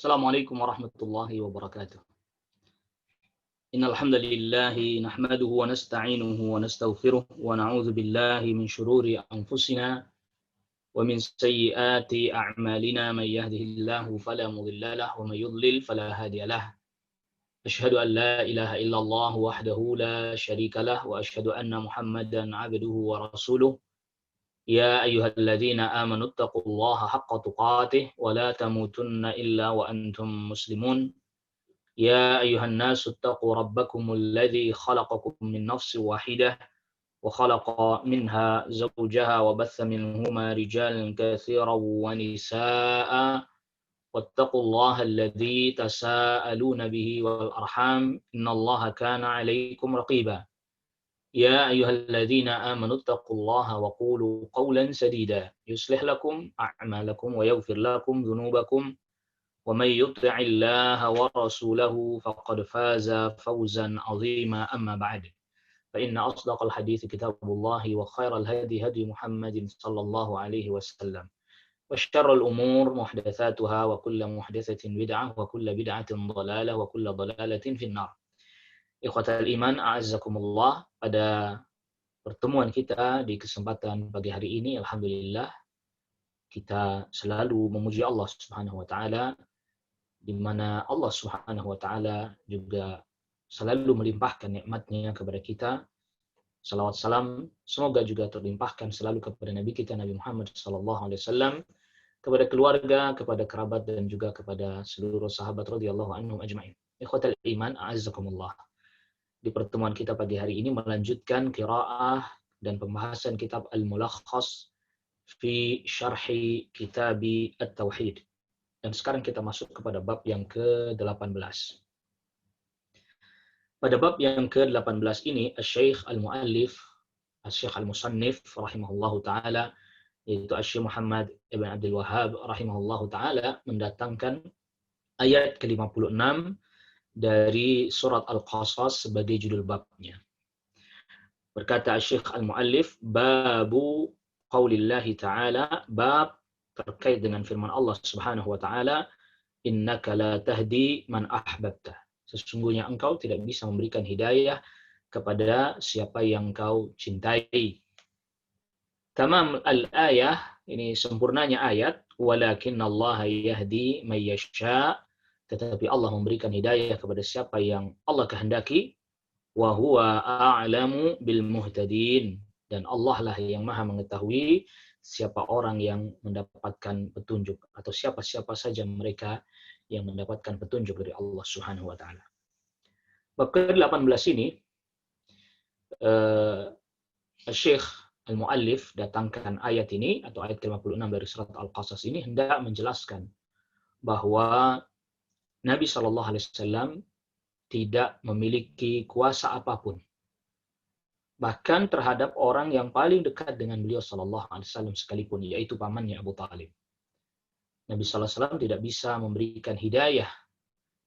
Assalamualaikum warahmatullahi wabarakatuh. Innal hamdalillah nahmaduhu wa nasta'inuhu wa nastaghfiruh wa na'udzu billahi min shururi anfusina wa min sayyiati a'malina man yahdihillahu fala mudilla lahu wa man yudlil fala hadiya lahu. Asyhadu an la ilaha illallah wahdahu la syarika lahu wa asyhadu anna Muhammadan 'abduhu wa rasuluh. Ya ayyuhalladzina amanu taqullaha haqqa tuqatih wa la tamutunna illa wa antum muslimun. Ya ayyuhan nasu taqu rabbakumul ladzi khalaqakum min nafsin wahidah wa khalaqa minha zawjaha wa batha minhuma rijalan katsiran wa nisaa'a wattaqullaha alladzi tasaaluna bihi wal arham innallaha kana 'alaikum raqiba. Ya ayyuhalladzina amanu taqullaha wa qulu qawlan sadida yuslih lakum a'malakum wa yaghfir lakum dhunubakum ومن يطع الله ورسوله فقد فاز فوزا عظيما أما بعد فإن أصدق الحديث كتاب الله وخير الهدي هدي محمد صلى الله عليه وسلم وشر الأمور محدثاتها وكل محدثة بدعة وكل بدعة ضلالة وكل ضلالة في النار. Ikhwatal iman, a'azzakumullah. Pada pertemuan kita di kesempatan pagi hari ini, alhamdulillah kita selalu memuji Allah Subhanahu wa taala, di mana Allah Subhanahu wa taala juga selalu melimpahkan nikmat-Nya kepada kita. Salawat salam semoga juga terlimpahkan selalu kepada Nabi kita Nabi Muhammad sallallahu alaihi wasallam, kepada keluarga, kepada kerabat dan juga kepada seluruh sahabat radhiyallahu anhum ajma'in. Ikhwatal iman, a'azzakumullah. Di pertemuan kita pagi hari ini melanjutkan qiraah dan pembahasan kitab Al-Mulakhas fi Syarhi Kitabi At-Tauhid. Dan sekarang kita masuk kepada bab yang ke-18. Pada bab yang ke-18 ini, Asy-Syaikh Al-Muallif, Asy-Syaikh Al-Musannif rahimahullahu taala, yaitu Asy-Syaikh Muhammad Ibn Abdul Wahhab rahimahullahu taala mendatangkan ayat ke-56 dari surat Al-Qasas sebagai judul babnya. Berkata Asy-Syaikh Al-Muallif, babu qaulillahi ta'ala, bab terkait dengan firman Allah Subhanahu wa taala, innaka la tahdi man ahbabta. Sesungguhnya engkau tidak bisa memberikan hidayah kepada siapa yang engkau cintai. Tamam al-ayah, ini sempurnanya ayat, walakinallaha yahdi may yasha, tetapi Allah memberikan hidayah kepada siapa yang Allah kehendaki, wa huwa a'lamu bil muhtadin, dan Allah lah yang Maha mengetahui siapa orang yang mendapatkan petunjuk, atau siapa-siapa saja mereka yang mendapatkan petunjuk dari Allah Subhanahu wa taala. Bab ke-18 ini Syekh Al-Muallif datangkan ayat ini atau ayat ke-56 dari surat Al-Qasas ini hendak menjelaskan bahwa Nabi Shallallahu alaihi wasallam tidak memiliki kuasa apapun, bahkan terhadap orang yang paling dekat dengan beliau sallallahu alaihi wasallam sekalipun, yaitu pamannya Abu Thalib. Nabi sallallahu alaihi wasallam tidak bisa memberikan hidayah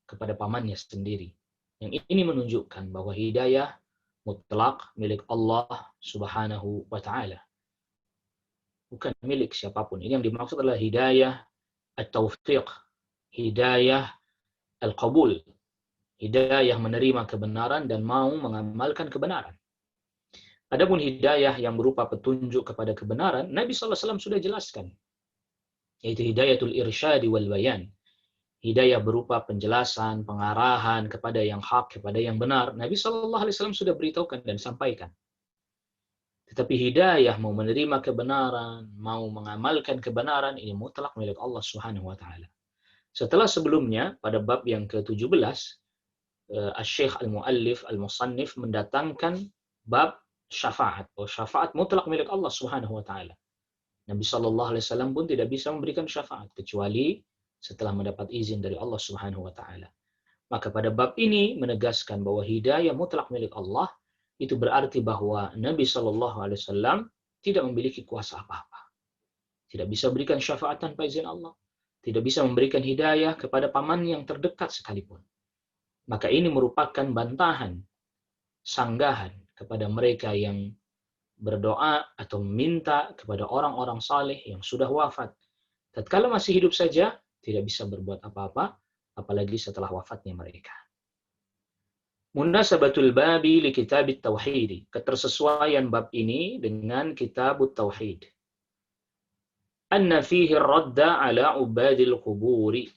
kepada pamannya sendiri. Yang ini menunjukkan bahwa hidayah mutlak milik Allah Subhanahu wa taala, bukan milik siapapun. Ini yang dimaksud adalah hidayah at-taufiq, hidayah al-qabul, hidayah menerima kebenaran dan mau mengamalkan kebenaran. Adapun hidayah yang berupa petunjuk kepada kebenaran, Nabi sallallahu alaihi wasallam sudah jelaskan, yaitu hidayatul irsyadi wal bayan. Hidayah berupa penjelasan, pengarahan kepada yang hak, kepada yang benar. Nabi sallallahu alaihi wasallam sudah beritahukan dan sampaikan. Tetapi hidayah mau menerima kebenaran, mau mengamalkan kebenaran, ini mutlak milik Allah Subhanahu wa taala. Setelah sebelumnya pada bab yang ke-17, Asy-Syaikh Al-Muallif Al-Musannif mendatangkan bab syafaat. Syafaat mutlak milik Allah Subhanahu wa taala. Nabi sallallahu alaihi wasallam pun tidak bisa memberikan syafaat kecuali setelah mendapat izin dari Allah Subhanahu wa taala. Maka pada bab ini menegaskan bahwa hidayah mutlak milik Allah, itu berarti bahwa Nabi sallallahu alaihi wasallam tidak memiliki kuasa apa-apa. Tidak bisa memberikan syafaat tanpa izin Allah. Tidak bisa memberikan hidayah kepada paman yang terdekat sekalipun. Maka ini merupakan bantahan, sanggahan kepada mereka yang berdoa atau meminta kepada orang-orang saleh yang sudah wafat. Tatkala masih hidup saja, tidak bisa berbuat apa-apa, apalagi setelah wafatnya mereka. Munasabatul babi li kitabit tauhid. Ketersesuaian bab ini dengan kitabut tauhid. Anna fihi radda ala ubadil quburi.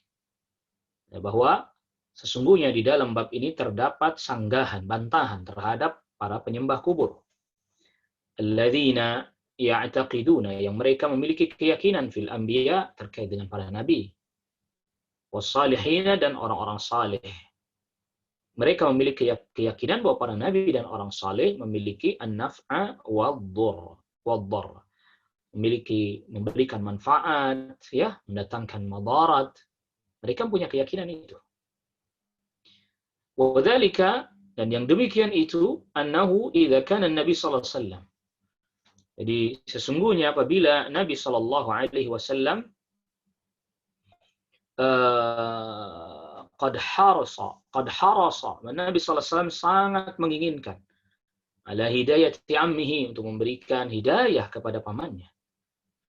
Bahwa sesungguhnya di dalam bab ini terdapat sanggahan, bantahan terhadap para penyembah kubur. Alladzina ya'taqiduna, yang mereka memiliki keyakinan fil anbiya, terkait dengan para nabi. Wassalihina, dan orang-orang saleh. Mereka memiliki keyakinan bahwa para nabi dan orang saleh memiliki an-naf'a wad-dhar. Memiliki, memberikan manfaat, ya, mendatangkan madarat. Mereka punya keyakinan itu. Wadzalika, dan yang demikian itu, annahu idza kana an-nabi sallallahu alaihi wasallam. Jadi sesungguhnya apabila Nabi sallallahu alaihi wasallam qad harasa, Nabi sallallahu alaihi wasallam sangat menginginkan ala hidayati ammihi, untuk memberikan hidayah kepada pamannya.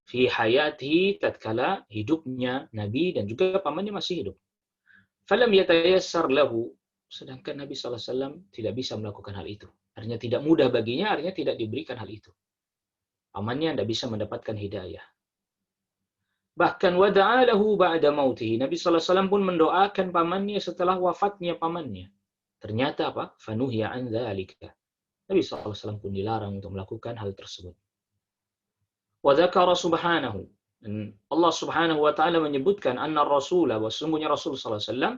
Fi hayatihi, tatkala hidupnya Nabi dan juga pamannya masih hidup. Falam yatayassar lahu, sedangkan Nabi sallallahu alaihi wasallam tidak bisa melakukan hal itu. Artinya tidak mudah baginya, artinya tidak diberikan hal itu. Pamannya tidak bisa mendapatkan hidayah. Bahkan wada'alahu ba'da mautihi. Nabi sallallahu alaihi wasallam pun mendoakan pamannya setelah wafatnya pamannya. Ternyata apa? Fanuhiya an dzalika. Nabi sallallahu alaihi wasallam pun dilarang untuk melakukan hal tersebut. Wa dzakara subhanahu. Dan Allah Subhanahu wa taala menyebutkan anna Rasul, bahwa sesungguhnya Rasul sallallahu alaihi wasallam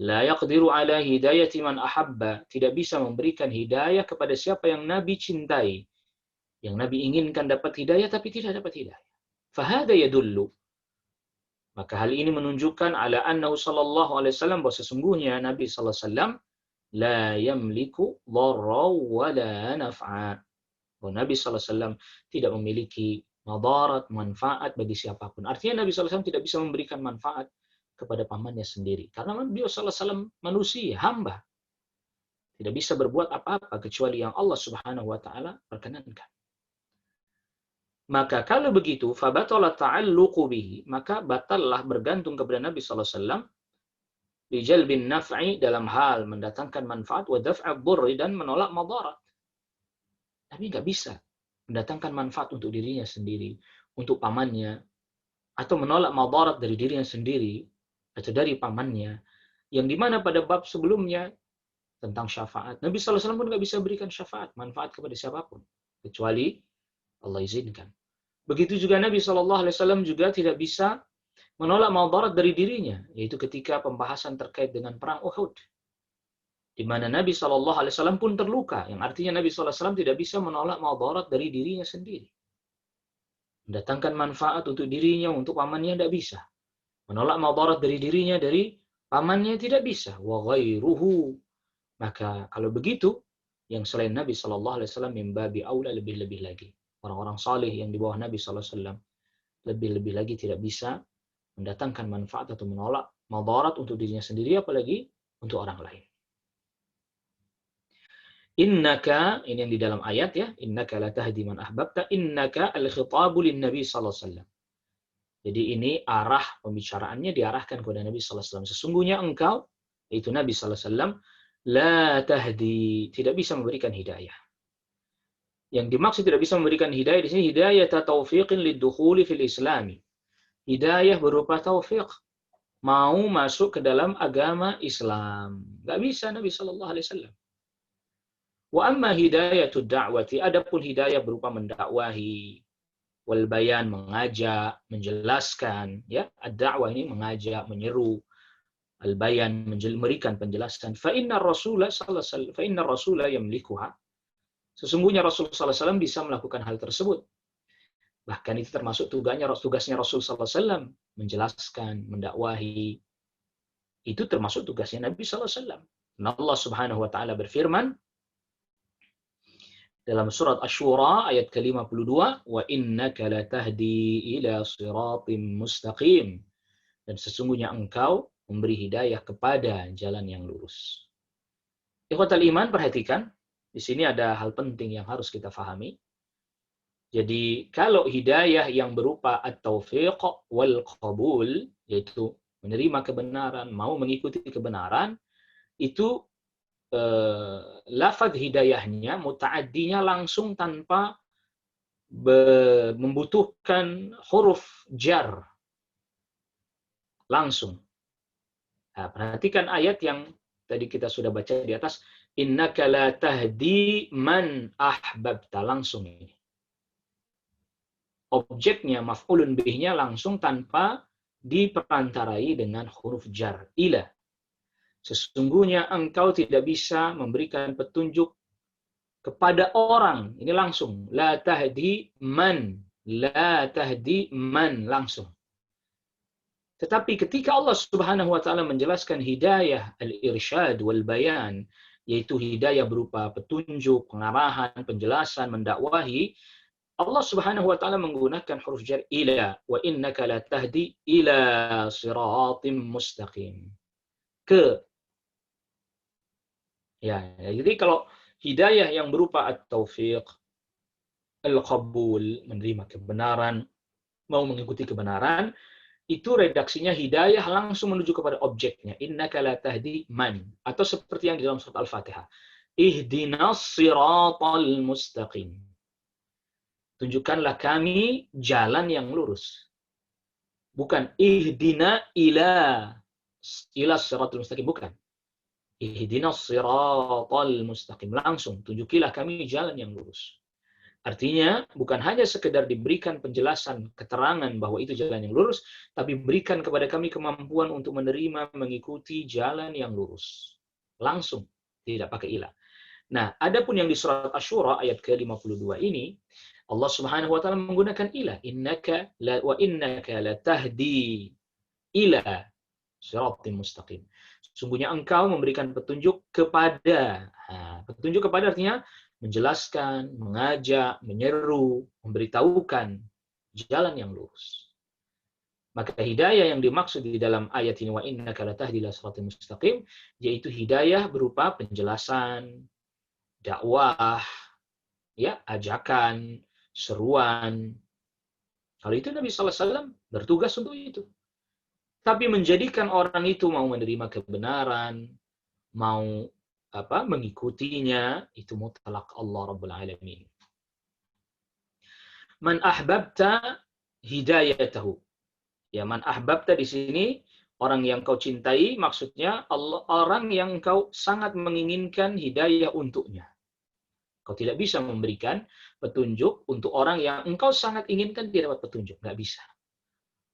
la yaqdiru ala hidayati man ahabba, tidak bisa memberikan hidayah kepada siapa yang Nabi cintai. Yang Nabi inginkan dapat hidayah tapi tidak dapat hidayah. Fahada yadullu. Maka hal ini menunjukkan ala annahu sallallahu alaihi wasallam, bahwa sesungguhnya Nabi sallallahu alaihi wasallam la yamliku dharra wa la naf'a. Bahwa Nabi sallallahu alaihi wasallam tidak memiliki madarat, manfaat bagi siapapun. Artinya Nabi sallallahu alaihi wasallam tidak bisa memberikan manfaat kepada pamannya sendiri. Karena Nabi sallallahu alaihi wasallam manusia, hamba. Tidak bisa berbuat apa-apa kecuali yang Allah Subhanahu wa taala perkenankan. Maka kalau begitu, fabatala ta'alluqu bihi, maka batallah bergantung kepada Nabi sallallahu alaihi wasallam bi jalbin naf'i, dalam hal mendatangkan manfaat, wa daf'a dhurri, dan menolak madarat. Tapi nggak bisa mendatangkan manfaat untuk dirinya sendiri, untuk pamannya, atau menolak madarat dari dirinya sendiri atau dari pamannya, yang dimana pada bab sebelumnya tentang syafaat, Nabi sallallahu alaihi wasallam pun nggak bisa berikan syafaat, manfaat kepada siapapun kecuali Allah izinkan. Begitu juga Nabi Shallallahu Alaihi Wasallam juga tidak bisa menolak madarat dari dirinya, yaitu ketika pembahasan terkait dengan perang Uhud, di mana Nabi Shallallahu Alaihi Wasallam pun terluka, yang artinya Nabi Shallallahu Alaihi Wasallam tidak bisa menolak madarat dari dirinya sendiri, mendatangkan manfaat untuk dirinya, untuk pamannya tidak bisa, menolak madarat dari dirinya, dari pamannya tidak bisa. Wa ghairuhu. Maka kalau begitu, yang selain Nabi Shallallahu Alaihi Wasallam mimbabi aula, lebih-lebih lagi. Orang-orang saleh yang di bawah Nabi sallallahu alaihi wasallam lebih-lebih lagi tidak bisa mendatangkan manfaat atau menolak madarat untuk dirinya sendiri, apalagi untuk orang lain. Innaka, ini yang di dalam ayat ya, innaka la tahdi man ahbabta, innaka al-khitabu lin-nabi sallallahu alaihi wasallam. Jadi ini arah pembicaraannya diarahkan kepada Nabi sallallahu alaihi wasallam. Sesungguhnya engkau, yaitu Nabi sallallahu alaihi wasallam, la tahdi, tidak bisa memberikan hidayah. Yang dimaksud tidak bisa memberikan hidayah di sini, hidayah taufiqin lidukhuli fil islami. Hidayah berupa taufik, mau masuk ke dalam agama Islam. Nggak bisa Nabi sallallahu alaihi wasallam. Wa amma hidayatud da'wati, adapun hidayah berupa mendakwahi, wal bayan, mengajak, menjelaskan, ya, ad-da'wah ini mengajak, menyeru, al bayan, memberikan penjelasan. Fa inna rasula sallallahu alaihi wasallam, fa inna rasula yamlikuha. Sesungguhnya Rasul sallallahu alaihi wasallam bisa melakukan hal tersebut. Bahkan itu termasuk tugasnya Rasul sallallahu alaihi wasallam, menjelaskan, mendakwahi. Itu termasuk tugasnya Nabi sallallahu alaihi wasallam. Nah, Allah Subhanahu wa taala berfirman dalam surat Asy-Syura ayat ke-52, wa innaka latahdi ila siratim mustaqim. Dan sesungguhnya engkau memberi hidayah kepada jalan yang lurus. Ikhwatal iman, perhatikan, di sini ada hal penting yang harus kita fahami. Jadi kalau hidayah yang berupa at-taufiq wal qabul, yaitu menerima kebenaran, mau mengikuti kebenaran, itu lafaz hidayahnya, muta'addinya langsung tanpa membutuhkan huruf jar. Langsung. Nah, perhatikan ayat yang tadi kita sudah baca di atas. Innaka la tahdi man ahbabta. Langsung ini. Objeknya, maf'ulun bihnya langsung tanpa diperantarai dengan huruf jar. Ila. Sesungguhnya engkau tidak bisa memberikan petunjuk kepada orang. Ini langsung. La tahdi man. La tahdi man. Langsung. Tetapi ketika Allah Subhanahu wa taala menjelaskan hidayah al-irsyad wal bayan, yaitu hidayah berupa petunjuk, pengarahan, penjelasan, mendakwahi, Allah Subhanahu wa taala menggunakan huruf jar ila, wa innaka la tahdi ila siratim mustaqim. Ke. Ya, jadi kalau hidayah yang berupa at-taufiq, al-qabul, menerima kebenaran, mau mengikuti kebenaran, itu redaksinya hidayah langsung menuju kepada objeknya. Innaka la tahdi man. Atau seperti yang di dalam surat Al-Fatihah. Ihdinas siratal mustaqim. Tunjukkanlah kami jalan yang lurus. Bukan ihdina ila siratal mustaqim. Bukan. Ihdinas siratal mustaqim. Langsung. Tunjukilah kami jalan yang lurus. Artinya, bukan hanya sekedar diberikan penjelasan, keterangan bahwa itu jalan yang lurus, tapi berikan kepada kami kemampuan untuk menerima, mengikuti jalan yang lurus. Langsung, tidak pakai ilah. Nah, adapun yang di surat Asy-Syura ayat ke-52 ini, Allah Subhanahu wa taala menggunakan ilah. Innaka la tahdi ila siratim mustaqim. Sesungguhnya engkau memberikan petunjuk kepada. Petunjuk kepada artinya menjelaskan, mengajak, menyeru, memberitahukan jalan yang lurus. Maka hidayah yang dimaksud di dalam ayat ini wa innaka latahdi ila siratal mustaqim, yaitu hidayah berupa penjelasan, dakwah, ya, ajakan, seruan. Kalau itu Nabi sallallahu alaihi wasallam bertugas untuk itu. Tapi menjadikan orang itu mau menerima kebenaran, mau mengikutinya, itu mutlak Allah Rabbul Alamin. Man ahbabta hidayatahu. Ya, man ahbabta di sini orang yang kau cintai, maksudnya Allah, orang yang kau sangat menginginkan hidayah untuknya. Kau tidak bisa memberikan petunjuk untuk orang yang engkau sangat inginkan dia dapat petunjuk, nggak bisa.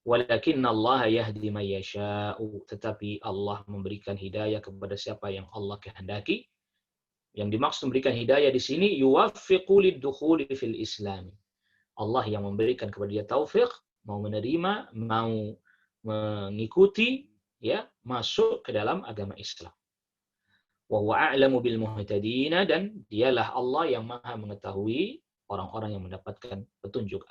Walakinna Allah yahdi man yasha'u, tetapi Allah memberikan hidayah kepada siapa yang Allah kehendaki. Yang dimaksud memberikan hidayah di sini yuwaffiqu lid-dukhuli fil Islam. Allah yang memberikan kepada dia taufik, mau menerima, mau mengikuti, ya, masuk ke dalam agama Islam. Wa huwa a'lamu bil muhtadin, dan dialah Allah yang Maha mengetahui orang-orang yang mendapatkan petunjuk.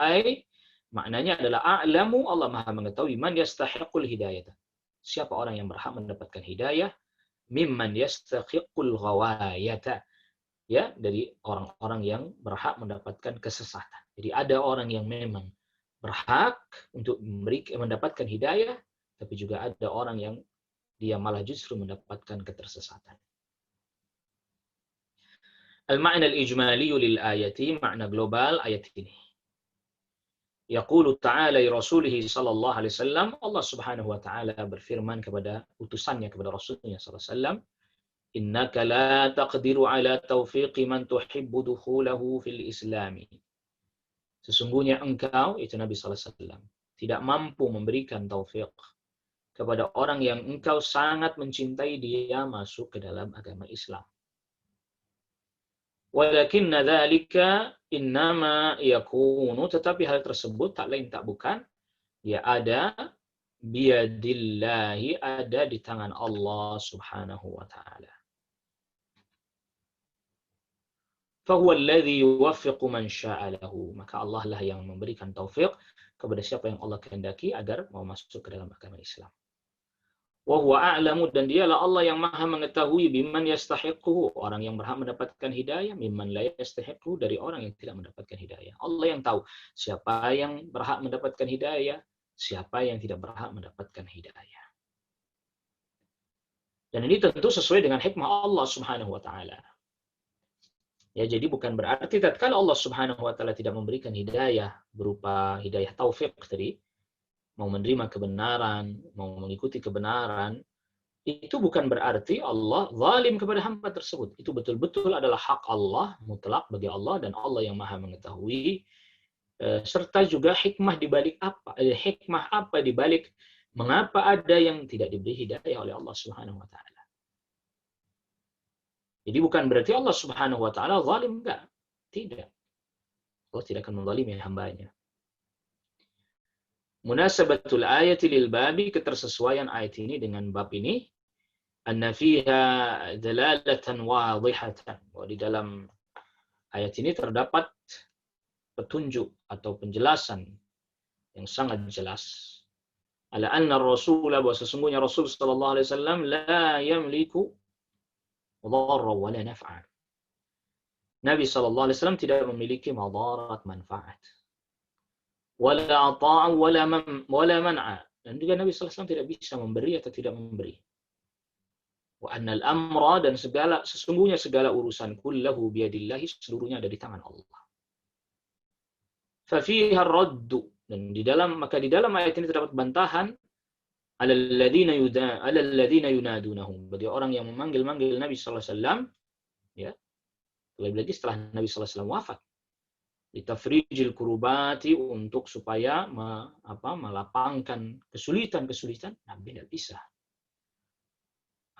Maknanya adalah a'lamu, Allah Maha mengetahui man yastahiqul hidayah. Siapa orang yang berhak mendapatkan hidayah? Mimman yastahiqul ghawayata. Ya, dari orang-orang yang berhak mendapatkan kesesatan. Jadi ada orang yang memang berhak untuk mendapatkan hidayah, tapi juga ada orang yang dia malah justru mendapatkan ketersesatan. Al-ma'na al-ijmali lil ayati, makna global ayat ini. Yaqulu ta'ala li rasulih sallallahu alaihi wasallam, Allah Subhanahu wa taala berfirman kepada utusannya, kepada Rasulnya sallallahu alaihi wasallam, innaka la taqdiru ala taufiqi man tuhibbu dukhulahu fil islami. Sesungguhnya engkau, itu Nabi sallallahu alaihi wasallam, tidak mampu memberikan taufik kepada orang yang engkau sangat mencintai dia masuk ke dalam agama Islam. Walakinna dzalika innama yakunu, tetapi hal tersebut tak lain tak bukan, ya ada biyadillahi, ada di tangan Allah Subhanahu wa taala. Fahuwa alladhi yuwaffiqu man syaa'a lahu, maka Allah lah yang memberikan taufik kepada siapa yang Allah kehendaki agar mau masuk ke dalam agama Islam. Wa huwa a'lamu, dan dialah Allah yang Maha mengetahui biman yastahiquhu, orang yang berhak mendapatkan hidayah, mimman la yastahiquhu, dari orang yang tidak mendapatkan hidayah. Allah yang tahu siapa yang berhak mendapatkan hidayah, siapa yang tidak berhak mendapatkan hidayah. Dan ini tentu sesuai dengan hikmah Allah Subhanahu wa taala. Ya, jadi bukan berarti tatkala Allah Subhanahu wa taala tidak memberikan hidayah berupa hidayah taufik tadi, mau menerima kebenaran, mau mengikuti kebenaran, itu bukan berarti Allah zalim kepada hamba tersebut. Itu betul-betul adalah hak Allah mutlak bagi Allah, dan Allah yang Maha mengetahui, serta juga hikmah di balik hikmah apa di balik mengapa ada yang tidak diberi hidayah oleh Allah Subhanahu wa taala. Jadi bukan berarti Allah Subhanahu wa taala zalim, enggak. Tidak. Allah tidak akan menzalimi hambanya. Munasabatul ayati lil babi, ketersesuaian ayat ini dengan bab ini, anna fiha dalalatan wadihatan. Di dalam ayat ini terdapat petunjuk atau penjelasan yang sangat jelas. Ala anna Rasul, bahwa sesungguhnya Rasul sallallahu alaihi wasallam la yamliku dharra wala naf'a. Nabi sallallahu alaihi wasallam tidak memiliki madarat, manfaat. Wala ata'a wala man'a. Dan juga Nabi sallallahu alaihi wasallam tidak bisa memberi atau tidak memberi. Wa annal amra, dan sesungguhnya segala urusan kullahu biyadillahi, seluruhnya ada di tangan Allah. Fa fiha ar-raddu, dan di dalam ayat ini terdapat bantahan alal ladzina yunadunahum, bagi orang yang memanggil Nabi sallallahu alaihi wasallam, ya. Lebih lagi setelah Nabi sallallahu alaihi wasallam wafat. Litafrijil kurubati, untuk supaya melapangkan kesulitan-kesulitan, Nabi tidak bisa.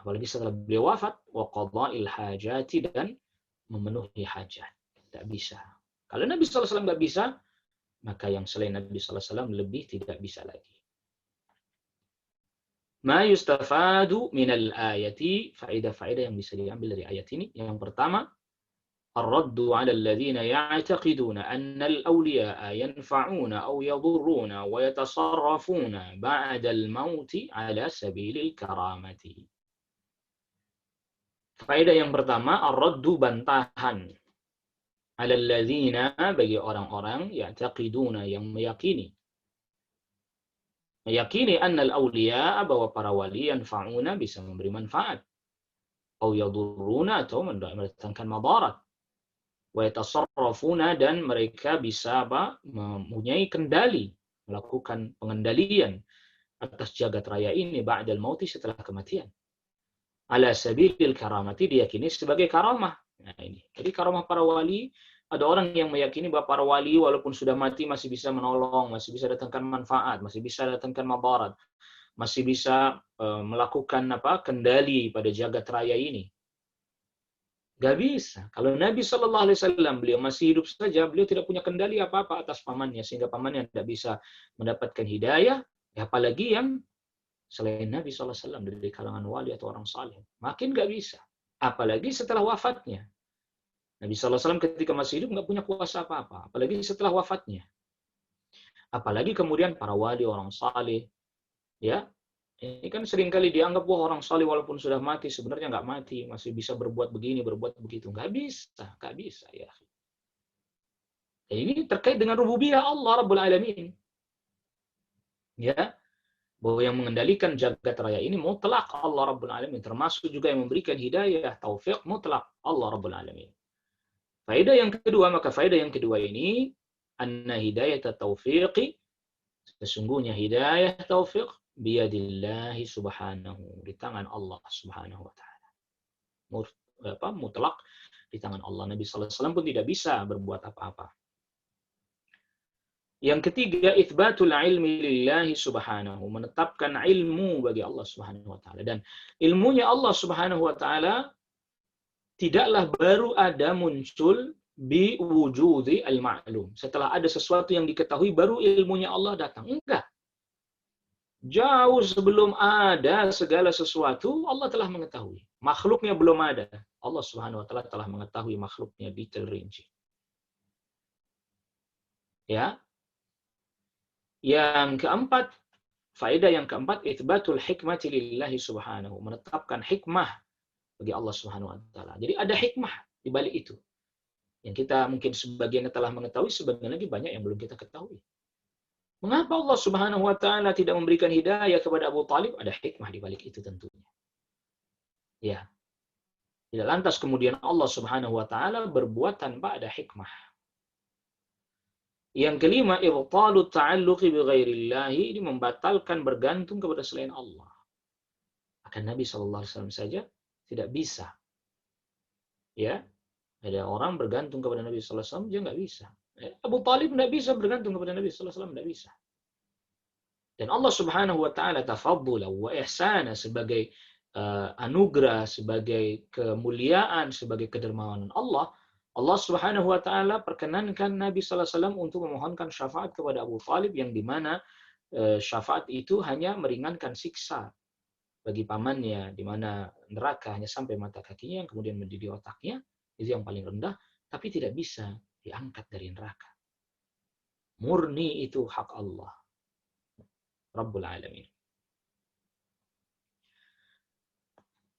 Apalagi setelah beliau wafat, wa qada'il hajati, dan memenuhi hajat. Tidak bisa. Kalau Nabi sallallahu alaihi wasallam tidak bisa, maka yang selain Nabi sallallahu alaihi wasallam lebih tidak bisa lagi. Ma yustafadu minal ayati, faedah-faedah yang bisa diambil dari ayat ini. Yang pertama, ar-raddu 'ala alladhina ya'taqiduna anna al-awliya'a yanfa'una aw yadhurruna wa yatasarrafuna ba'da al-mauti 'ala sabilil karamati. Faedah yang pertama, ar-raddu, bantahan, 'ala alladhina, bagi orang-orang, ya'taqiduna, yang meyakini annal awliya, bahwa para wali, yanfa'una, bisa memberi manfaat, atau yadurruna, atau mendatangkan madarat, wa yatasarrafuna, dan mereka bisa mempunyai kendali, melakukan pengendalian atas jagat raya ini ba'dal mauti, setelah kematian. Ala sabilil karamati, diyakini sebagai karamah. Nah, ini. Jadi karamah para wali, ada orang yang meyakini bahwa para wali walaupun sudah mati masih bisa menolong, masih bisa datangkan manfaat, masih bisa datangkan madarat, masih bisa melakukan kendali pada jagat raya ini. Gak bisa. Kalau Nabi Shallallahu Alaihi Wasallam, beliau masih hidup saja, beliau tidak punya kendali apa-apa atas pamannya, sehingga pamannya tidak bisa mendapatkan hidayah. Ya, apalagi yang selain Nabi Shallallahu Alaihi Wasallam dari kalangan wali atau orang saleh, makin gak bisa. Apalagi setelah wafatnya. Nabi Sallallahu Alaihi Wasallam ketika masih hidup nggak punya kuasa apa-apa, apalagi setelah wafatnya. Apalagi kemudian para wali, orang saleh, ya, ini kan seringkali dianggap bahwa orang saleh walaupun sudah mati sebenarnya nggak mati, masih bisa berbuat begini, berbuat begitu. Nggak bisa ya. Ini terkait dengan rububiyah Allah Rabbul Alamin. Ya, bahwa yang mengendalikan jagat raya ini mutlak Allah Rabbul Alamin, termasuk juga yang memberikan hidayah, taufik, mutlak Allah Rabbul Alamin. Faedah yang kedua ini, anna hidayah taufiqi, sesungguhnya hidayah taufik biyadillahi subhanahu, di tangan Allah Subhanahu wa taala. Mutlak di tangan Allah. Nabi sallallahu alaihi wasallam pun tidak bisa berbuat apa-apa. Yang ketiga, itsbatul ilmi lillahi subhanahu, menetapkan ilmu bagi Allah Subhanahu wa taala, dan ilmunya Allah Subhanahu wa taala tidaklah baru ada muncul bi wujudi al-ma'lum. Setelah ada sesuatu yang diketahui, baru ilmunya Allah datang. Enggak. Jauh sebelum ada segala sesuatu, Allah telah mengetahui. Makhluknya belum ada. Allah Subhanahu wa taala telah mengetahui makhluknya detail rinci. Ya. Yang keempat, faedah yang keempat, itsbatul hikmati lillahi subhanahu, menetapkan hikmah bagi Allah Subhanahu wa taala. Jadi ada hikmah di balik itu. Yang kita mungkin sebagian telah mengetahui, sebagian lagi banyak yang belum kita ketahui. Mengapa Allah Subhanahu wa taala tidak memberikan hidayah kepada Abu Talib? Ada hikmah di balik itu tentunya. Ya. Tidak lantas kemudian Allah Subhanahu wa taala berbuat tanpa ada hikmah. Yang kelima, ibtalu ta'alluqi bi ghairillahi, ini membatalkan bergantung kepada selain Allah. Akan Nabi sallallahu alaihi wasallam saja tidak bisa. Ya, ada orang bergantung kepada Nabi sallallahu alaihi wasallam, dia nggak bisa. Abu Talib nggak bisa bergantung kepada Nabi sallallahu alaihi wasallam, nggak bisa. Dan Allah Subhanahu wa taala tafaddula wa ihsana sebagai anugerah, sebagai kemuliaan, sebagai kedermawanan Allah, Allah Subhanahu wa taala perkenankan Nabi sallallahu alaihi wasallam untuk memohonkan syafaat kepada Abu Talib, yang dimana syafaat itu hanya meringankan siksa bagi pamannya, di mana neraka hanya sampai mata kakinya yang kemudian mendidih otaknya, itu yang paling rendah, tapi tidak bisa diangkat dari neraka. Murni itu hak Allah Rabbul Alamin.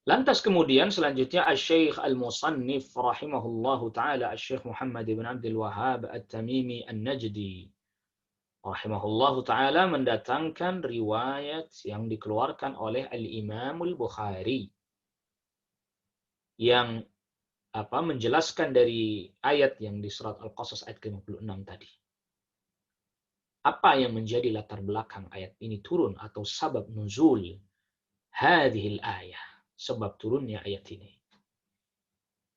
Lantas kemudian selanjutnya Asy-Syaikh Al-Musannif rahimahullahu taala Asy-Syaikh Muhammad bin Abdul Wahhab At-Tamimi An-Najdi rahimahullahu taala mendatangkan riwayat yang dikeluarkan oleh Al-Imam Al-Bukhari yang menjelaskan dari ayat yang di surat Al-Qasas ayat ke-56 tadi. Apa yang menjadi latar belakang ayat ini turun atau sabab nuzul hadhil ayah, sebab turunnya ayat ini,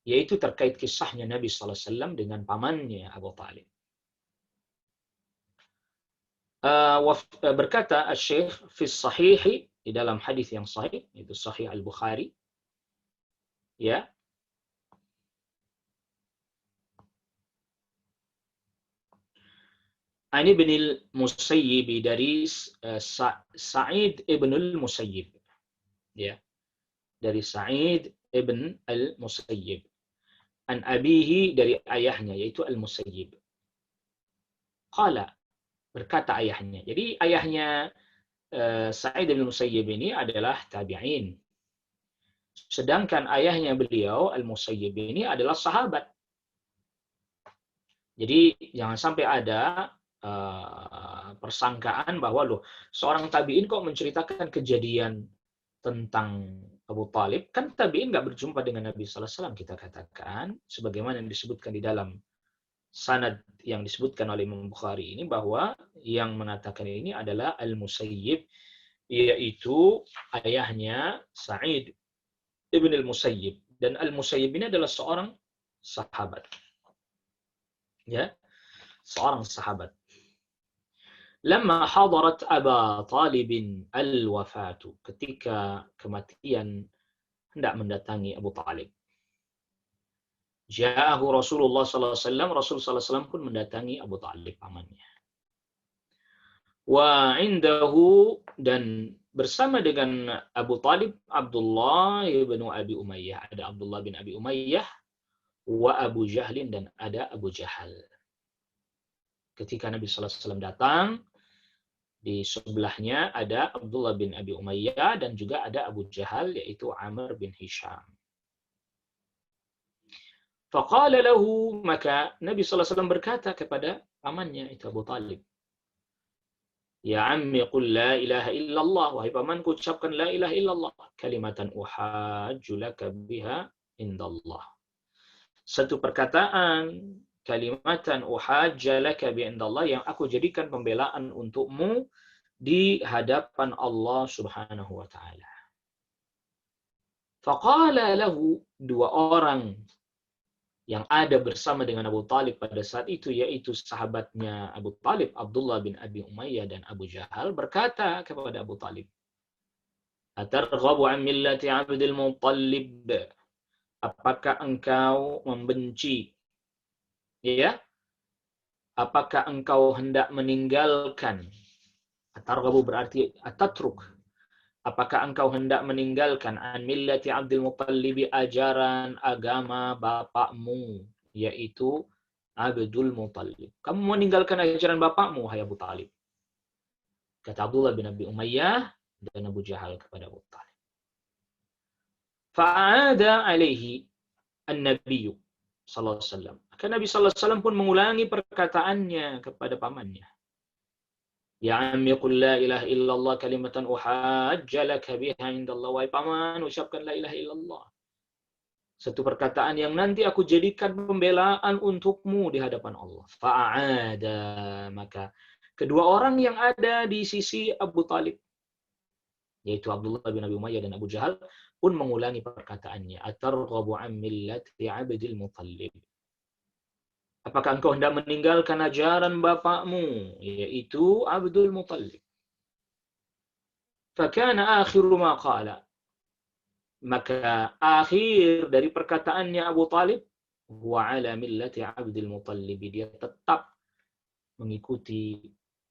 yaitu terkait kisahnya Nabi sallallahu alaihi wasallam dengan pamannya Abu Talib. Berkata Asy-Syaikh fi Shahih, di dalam hadis yang sahih, itu Sahih Al-Bukhari, ya, Ani bin al-Musayyib, dari Sa'id ibn al-Musayyib, ya, dari Sa'id ibn al-Musayyib, an abihi, dari ayahnya yaitu al-Musayyib. Qala, berkata ayahnya. Jadi ayahnya Sa'id bin al-Musayyib ini adalah tabi'in. Sedangkan ayahnya beliau al-Musayyib ini adalah sahabat. Jadi jangan sampai ada persangkaan bahwa loh, seorang tabi'in kok menceritakan kejadian tentang Abu Talib, kan tabi'in nggak berjumpa dengan Nabi sallallahu alaihi wasallam. Kita katakan sebagaimana yang disebutkan di dalam sanad yang disebutkan oleh Imam Bukhari ini, bahwa yang mengatakan ini adalah Al-Musayyib, yaitu ayahnya Sa'id ibn al-Musayyib, dan Al-Musayyib ini adalah seorang sahabat. Ya, seorang sahabat. Lama hadarat Aba Talibin al-wafatu, ketika kematian hendak mendatangi Abu Talib. Ja'ahu Rasulullah sallallahu alaihi wasallam, Rasul sallallahu alaihi wasallam pun mendatangi Abu Talib pamannya. Wa indahu, dan bersama dengan Abu Talib Abdullah bin Abi Umayyah, ada Abdullah bin Abi Umayyah, wa Abu Jahlin, dan ada Abu Jahal. Ketika Nabi sallallahu alaihi wasallam datang, di sebelahnya ada Abdullah bin Abi Umayyah dan juga ada Abu Jahal, yaitu Amr bin Hisham. Faqala lahu, maka Nabi sallallahu alaihi wasallam berkata kepada pamannya itu Abu Talib, ya ammi qul la ilaha illallah, wahai pamanku ucapkan la ilaha illallah, kalimatan uhajju laka biha indallah, satu perkataan, kalimatan uhajja laka bi indallah, yang aku jadikan pembelaan untukmu di hadapan Allah Subhanahu wa taala. Faqala lahu, dua orang yang ada bersama dengan Abu Talib pada saat itu, yaitu sahabatnya Abu Talib, Abdullah bin Abi Umayyah dan Abu Jahal, berkata kepada Abu Talib, atarghabu an millati Abdul Muttalib, apakah engkau membenci, ya, apakah engkau hendak meninggalkan, atarghabu berarti atatruk, apakah engkau hendak meninggalkan an millati Abdul Muttalib, ajaran agama bapakmu, yaitu Abdul Muttalib. Kamu meninggalkan ajaran bapakmu, hai Abu Talib. Kata Abdullah bin Abi Umayyah dan Abu Jahal kepada Abu Talib. Fa'ada alaihi an-Nabiy sallallahu alaihi wasallam. Maka Nabi sallallahu alaihi wasallam pun mengulangi perkataannya kepada pamannya. Ya ammi qul la ilaha illallah kalimatan uhajja laka biha indallah. Wahai paman, ucapkan la ilaha illallah. Satu perkataan yang nanti aku jadikan pembelaan untukmu di hadapan Allah. Fa'ada, maka kedua orang yang ada di sisi Abu Talib, yaitu Abdullah bin Abi Umayyah dan Abu Jahal, pun mengulangi perkataannya. Atarghabu an millati Abdul Muttalib. Apakah engkau hendak meninggalkan ajaran bapakmu, yaitu Abdul Muttalib? Fakana akhiru ma qala. Maka akhir dari perkataannya Abu Talib, wa ala millati Abdul Muttalib. Dia tetap mengikuti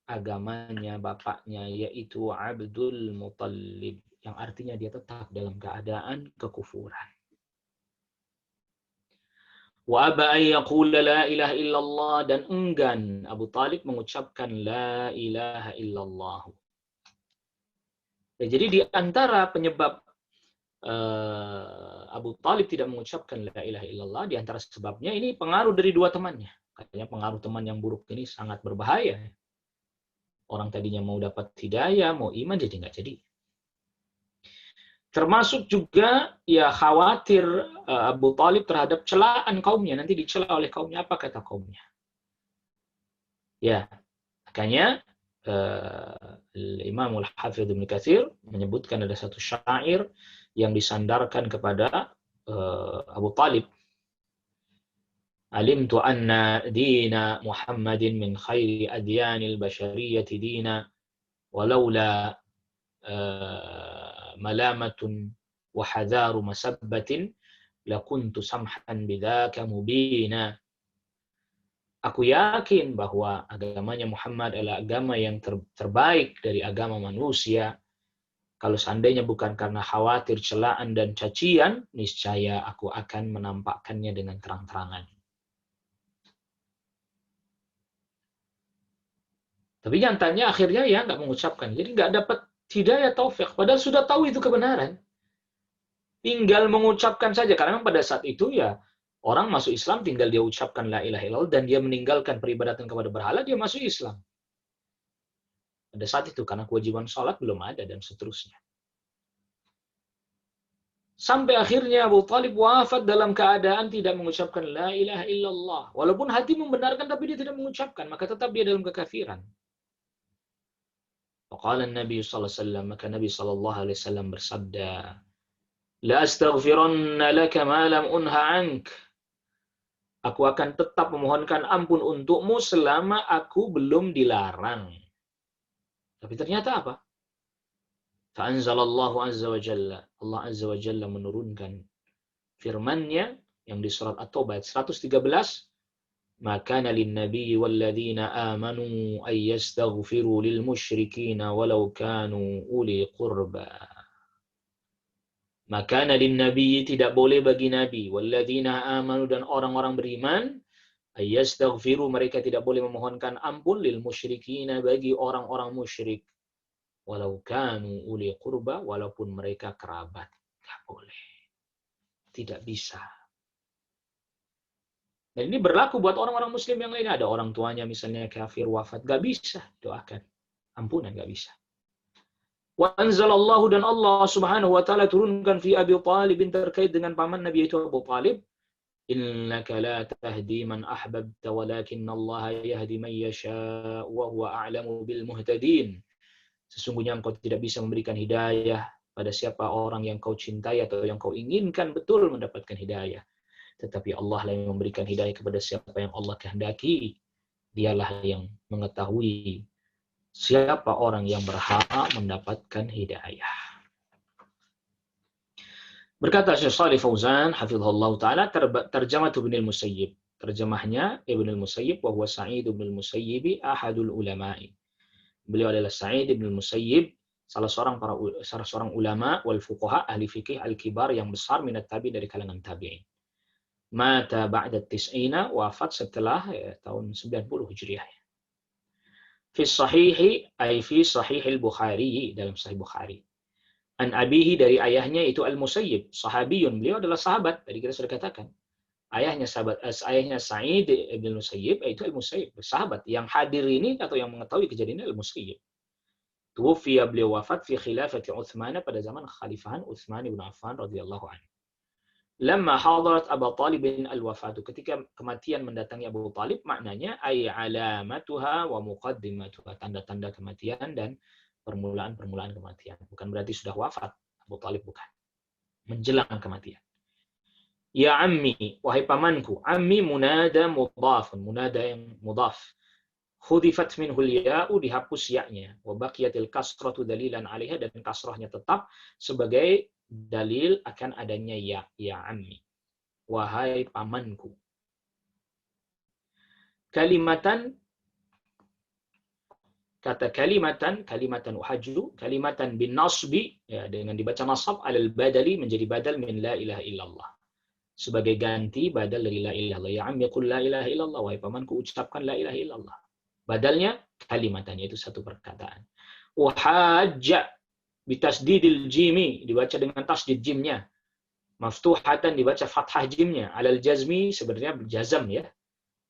agamanya bapaknya, yaitu Abdul Muttalib. Yang artinya dia tetap dalam keadaan kekufuran. Wa aba an yaqula la ilaha illallah, dan enggan Abu Talib mengucapkan la ilaha illallah. Ya, jadi di antara penyebab Abu Talib tidak mengucapkan la ilaha illallah, di antara sebabnya ini pengaruh dari dua temannya. Katanya pengaruh teman yang buruk ini sangat berbahaya. Orang tadinya mau dapat hidayah, mau iman, jadi nggak jadi. Termasuk juga ya khawatir Abu Talib terhadap celaan kaumnya, nanti dicela oleh kaumnya. Apa kata kaumnya? Ya, makanya Imam Al-Hafidh Ibnu Katsir menyebutkan ada satu syair yang disandarkan kepada Abu Talib. Alimtu anna dina Muhammadin min khairi adyanil bashariyati dina walaula malamatun wa hadharu masabbatin lakuntu samhan bidzaka mubina. Aku yakin bahwa agamanya Muhammad adalah agama yang terbaik dari agama manusia. Kalau seandainya bukan karena khawatir celaan dan cacian, niscaya aku akan menampakkannya dengan terang-terangan. Tapi nyatanya akhirnya ya nggak mengucapkan. Jadi nggak dapat hidayah taufik. Padahal sudah tahu itu kebenaran. Tinggal mengucapkan saja. Karena memang pada saat itu ya orang masuk Islam tinggal dia ucapkan la ilaha illallah dan dia meninggalkan peribadatan kepada berhala, dia masuk Islam. Pada saat itu karena kewajiban sholat belum ada dan seterusnya. Sampai akhirnya Abu Talib wafat dalam keadaan tidak mengucapkan la ilaha illallah. Walaupun hati membenarkan tapi dia tidak mengucapkan, maka tetap dia dalam kekafiran. Faqala Nabi sallallahu alaihi wasallam, maka Nabi sallallahu alaihi wasallam bersabda, la astaghfiranna laka ma lam unha ank. Aku akan tetap memohonkan ampun untukmu selama aku belum dilarang. Tapi ternyata apa? Fa'anzalallahu azza wa jalla. Allah azza wa jalla menurunkan firman-Nya yang di surat At-Taubah 113. Maka lin nabiyyi wal ladzina amanu ay yastaghfiru lil musyrikina walau kanu uli qurba. Maka lin nabiyyi, tidak boleh bagi nabi, wal ladzina amanu, dan orang-orang beriman, ay yastaghfiru, mereka tidak boleh memohonkan ampun, lil musyrikina, bagi orang-orang musyrik, walau kanu uli qurba, walaupun mereka kerabat. Enggak boleh. Tidak bisa. Dan ini berlaku buat orang-orang muslim yang lain. Ada orang tuanya misalnya kafir wafat, gak bisa doakan ampunan, gak bisa. Wa anzalallahu, dan Allah subhanahu wa ta'ala turunkan fi Abi Talib terkait dengan paman Nabi itu Abu Talib. Innaka la tahdi man ahbabta walakinallaha yahdi man yasha wa huwa a'lamu bil muhtadin. Sesungguhnya engkau tidak bisa memberikan hidayah pada siapa orang yang kau cintai atau yang kau inginkan betul mendapatkan hidayah. Tetapi Allah lah yang memberikan hidayah kepada siapa yang Allah kehendaki. Dialah yang mengetahui siapa orang yang berhak mendapatkan hidayah. Berkata Syekh Shalih Fauzan hafizahullah taala, terjemah Ibnu al-Musayyib. Terjemahnya Ibnu al-Musayyib wa huwa Sa'id ibn al-Musayyib ahadul ulama'i. Beliau adalah Sa'id ibn al-Musayyib, salah seorang ulama wal fuqaha, ahli fikih al-kibar yang besar minat tabi, dari kalangan tabi'in. Mata ba'da tis'ina, wafat setelah tahun 90 Hijriah. Fi sahihi, ay fi sahih al-Bukhari, dalam sahih Bukhari. An abihi, dari ayahnya itu Al-Musayyib, sahabiyun, beliau adalah sahabat, tadi kita sudah katakan. ayahnya Sa'id bin Musayyib, itu Al-Musayyib, sahabat yang hadir ini atau yang mengetahui kejadian ini Al-Musayyib. Tuwfiya, beliau wafat fi khilafati Utsman, pada zaman kekhalifahan Utsman bin Affan radhiyallahu anhu. Lamma hadarat Abu Talib al-wafatu, ketika kematian mendatangi Abu Talib, maknanya ay alamatuha wa muqaddimatuha, tanda-tanda kematian dan permulaan-permulaan kematian. Bukan berarti sudah wafat Abu Talib, bukan. Menjelang kematian. Ya ammi, wahai pamanku. Ammi munada mudhafun, munada yang mudhaf. Khudifat minhul ya'u, dihapus ya-nya. Wa baqiyatil kasratu dalilan 'alaiha, dan kasrahnya tetap sebagai dalil akan adanya ya. Ya ammi, wahai pamanku. Kalimatan, kata kalimatan uhajju, kalimatan bin nasbi, ya, dengan dibaca nasab, alal badali, menjadi badal min la ilaha illallah, sebagai ganti badal dari la ilaha illallah. Ya ammi qul la ilaha illallah, wahai pamanku ucapkan la ilaha illallah. Badalnya kalimatan, yaitu satu perkataan. Uhajja bitasdidil jimi, dibaca dengan tasdid jimnya. Maftuhatan, dibaca fathah jimnya. Alal jazmi, sebenarnya jazam ya.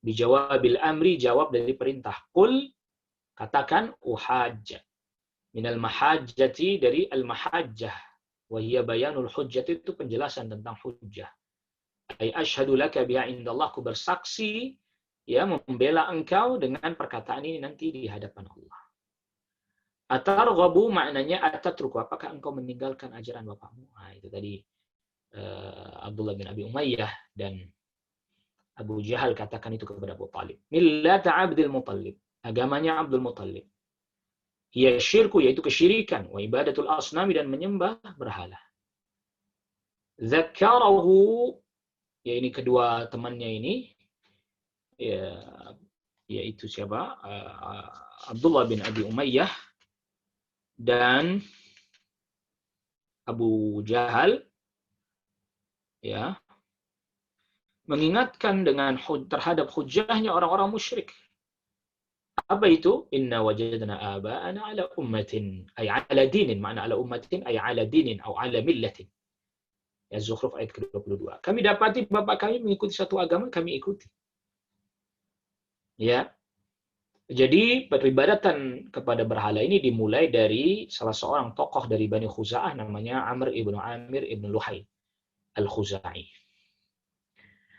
Bijawabil amri, jawab dari perintah. Qul, katakan uhajja. Minal mahajjati, dari al-mahajjah. Wahiyya bayanul hujjati, itu penjelasan tentang hujjah. Ay asyhadu laka biha indallah, ku bersaksi ya membela engkau dengan perkataan ini nanti di hadapan Allah. Atarghabu, maknanya atatruku, apakah engkau meninggalkan ajaran bapakmu? Nah, itu tadi Abdullah bin Abi Umayyah dan Abu Jahal katakan itu kepada Abu Talib. Millata Abdul Muttalib, agamanya Abdul Muttalib. Ya syirku, yaitu kesyirikan, wa ibadatul asnami, dan menyembah berhala. Zakarahu, ya ini kedua temannya ini, ya, yaitu siapa? Abdullah bin Abi Umayyah dan Abu Jahal, ya, mengingatkan dengan terhadap hujahnya orang-orang musyrik. Apa itu? Inna wajadna aba'ana ala ummatin, ay ala dinin, makna ala ummatin ay ala dinin atau ala millatin. Ya, Zukhruf ayat ke-22. Kami dapati bapak kami mengikuti satu agama, kami ikuti. Ya. Jadi peribadatan kepada berhala ini dimulai dari salah seorang tokoh dari Bani Khuza'ah, namanya Amr ibn Amir ibn Luhai al-Khuzai.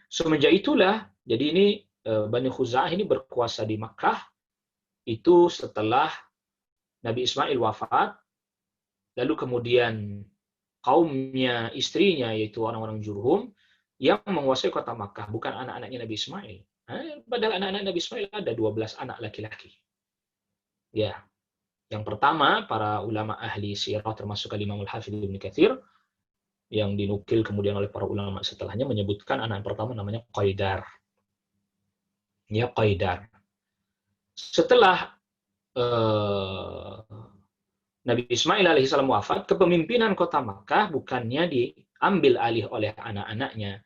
Semenjak itulah, jadi ini Bani Khuza'ah ini berkuasa di Makkah itu setelah Nabi Ismail wafat, lalu kemudian kaumnya, istrinya, yaitu orang-orang Jurhum, yang menguasai kota Makkah, bukan anak-anaknya Nabi Ismail. Padahal anak-anak Nabi Ismail ada 12 anak laki-laki. Ya, yang pertama, para ulama ahli sirah, termasuk Imam Al-Hafidz Ibnu Katsir, yang dinukil kemudian oleh para ulama setelahnya, menyebutkan anak yang pertama namanya Qaidar. Ya, Qaidar. Setelah Nabi Ismail alaihissalam wafat, kepemimpinan kota Makkah bukannya diambil alih oleh anak-anaknya